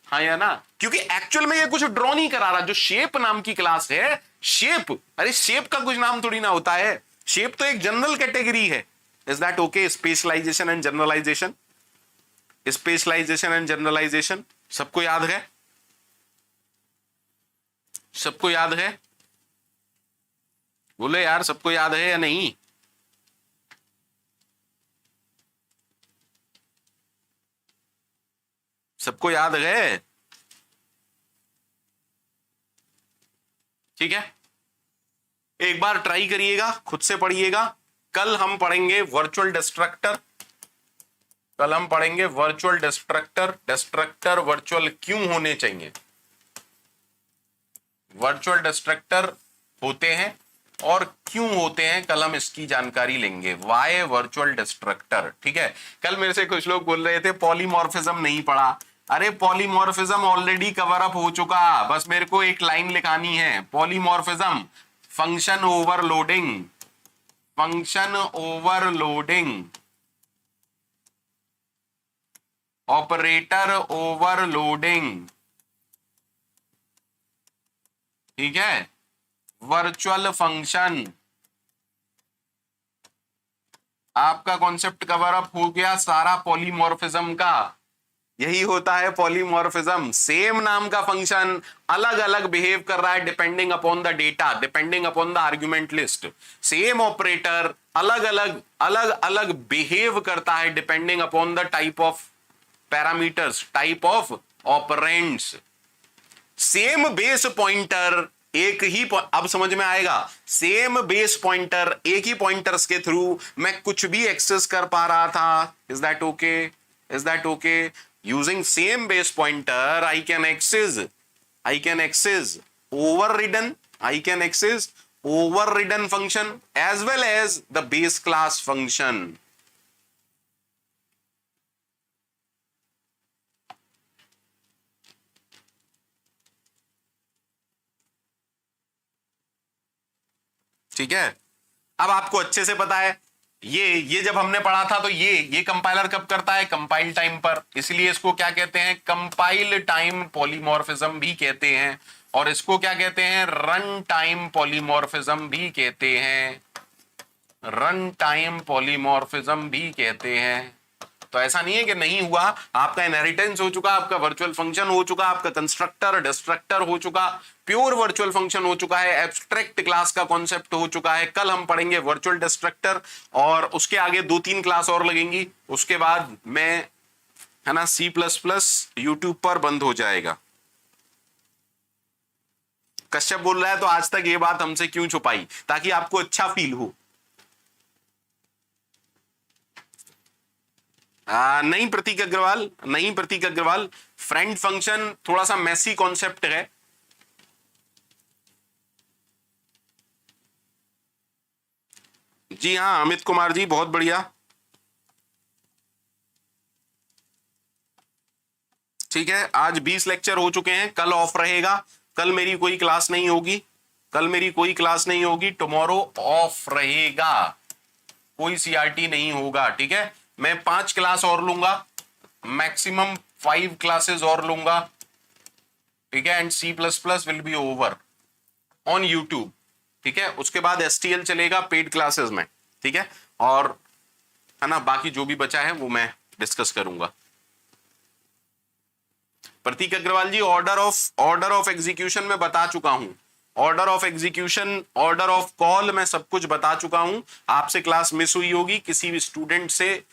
हाँ या ना? क्योंकि एक्चुअल में ये कुछ ड्रॉ नहीं करा रहा। जो शेप नाम की क्लास है, शेप, अरे शेप का कुछ नाम थोड़ी ना होता है, शेप तो एक जनरल कैटेगरी है। Is that okay? Specialization and generalization, specialization and generalization सबको याद है? सबको याद है? बोले यार, सबको याद है या नहीं? सबको याद है? ठीक है, एक बार ट्राई करिएगा, खुद से पढ़िएगा। कल हम पढ़ेंगे वर्चुअल डिस्ट्रक्टर। कल हम पढ़ेंगे वर्चुअल डिस्ट्रक्टर। डिस्ट्रक्टर वर्चुअल क्यों होने चाहिए, वर्चुअल डिस्ट्रक्टर होते हैं और क्यों होते हैं, कल हम इसकी जानकारी लेंगे। Why virtual destructor. ठीक है, कल मेरे से कुछ लोग बोल रहे थे पॉलीमॉर्फिज्म नहीं पढ़ा। अरे पॉलीमॉर्फिज्म ऑलरेडी कवर अप हो चुका, बस मेरे को एक लाइन लिखानी है। Polymorphism function overloading, function overloading, operator overloading. ठीक है, वर्चुअल फंक्शन, आपका कॉन्सेप्ट कवर अप हो गया सारा पॉलीमॉर्फिज्म का। यही होता है पॉलीमॉर्फिज्म, सेम नाम का फंक्शन अलग अलग बिहेव कर रहा है depending upon the data, depending upon the argument list. Same operator अलग अलग बिहेव करता है depending upon the type of parameters, type of operands. Same base pointer एक ही अब समझ में आएगा, सेम बेस पॉइंटर एक ही पॉइंटर्स के थ्रू मैं कुछ भी एक्सेस कर पा रहा था। Is that okay? Is that okay? Using same base pointer I can access overridden, I can access overridden function as well as the base class function. ठीक है, अब आपको अच्छे से पता है ये जब हमने पढ़ा था तो ये कंपाइलर कब करता है, कंपाइल टाइम पर, इसलिए इसको क्या कहते हैं, कंपाइल टाइम पॉलीमॉर्फिज्म भी कहते हैं, और इसको क्या कहते हैं, रन टाइम पॉलीमॉर्फिज्म भी कहते हैं, रन टाइम पॉलीमॉर्फिज्म भी कहते हैं। तो ऐसा नहीं है कि नहीं हुआ, आपका इनहेरिटेंस हो चुका, आपका वर्चुअल फंक्शन हो चुका, आपका कंस्ट्रक्टर डिस्ट्रक्टर हो चुका, प्योर वर्चुअल फंक्शन हो चुका है, एब्स्ट्रैक्ट क्लास का कॉन्सेप्ट हो चुका है। कल हम पढ़ेंगे वर्चुअल डिस्ट्रक्टर और उसके आगे 2-3 क्लास और लगेंगी, उसके बाद मैं है ना C++ यूट्यूब पर बंद हो जाएगा। कश्यप बोल रहा है तो आज तक ये बात हमसे क्यों छुपाई, ताकि आपको अच्छा फील हो। नहीं प्रतीक अग्रवाल, नहीं प्रतीक अग्रवाल, फ्रेंड फंक्शन थोड़ा सा मैसी कॉन्सेप्ट है। जी हाँ अमित कुमार जी, बहुत बढ़िया। ठीक है, आज 20 लेक्चर हो चुके हैं, कल ऑफ रहेगा, कल मेरी कोई क्लास नहीं होगी, कल मेरी कोई क्लास नहीं होगी, टुमारो ऑफ रहेगा, कोई सीआरटी नहीं होगा। ठीक है, मैं 5 क्लास और लूंगा, मैक्सिमम 5 क्लासेस और लूंगा। ठीक है, and C++ will be over on YouTube. ठीक है, उसके बाद STL चलेगा पेड क्लासेस में। ठीक है, और है ना बाकी जो भी बचा है वो मैं डिस्कस करूंगा। प्रतीक अग्रवाल जी, ऑर्डर ऑफ एग्जीक्यूशन में बता चुका हूं, order of execution, order of call मैं सब कुछ बता चुका हूं। आपसे क्लास मिस हुई होगी, किसी भी स्टूडेंट से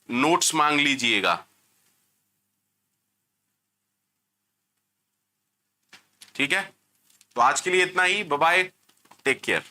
नोट्स मांग लीजिएगा। ठीक है, तो आज के लिए इतना ही, बाय बाय, टेक केयर।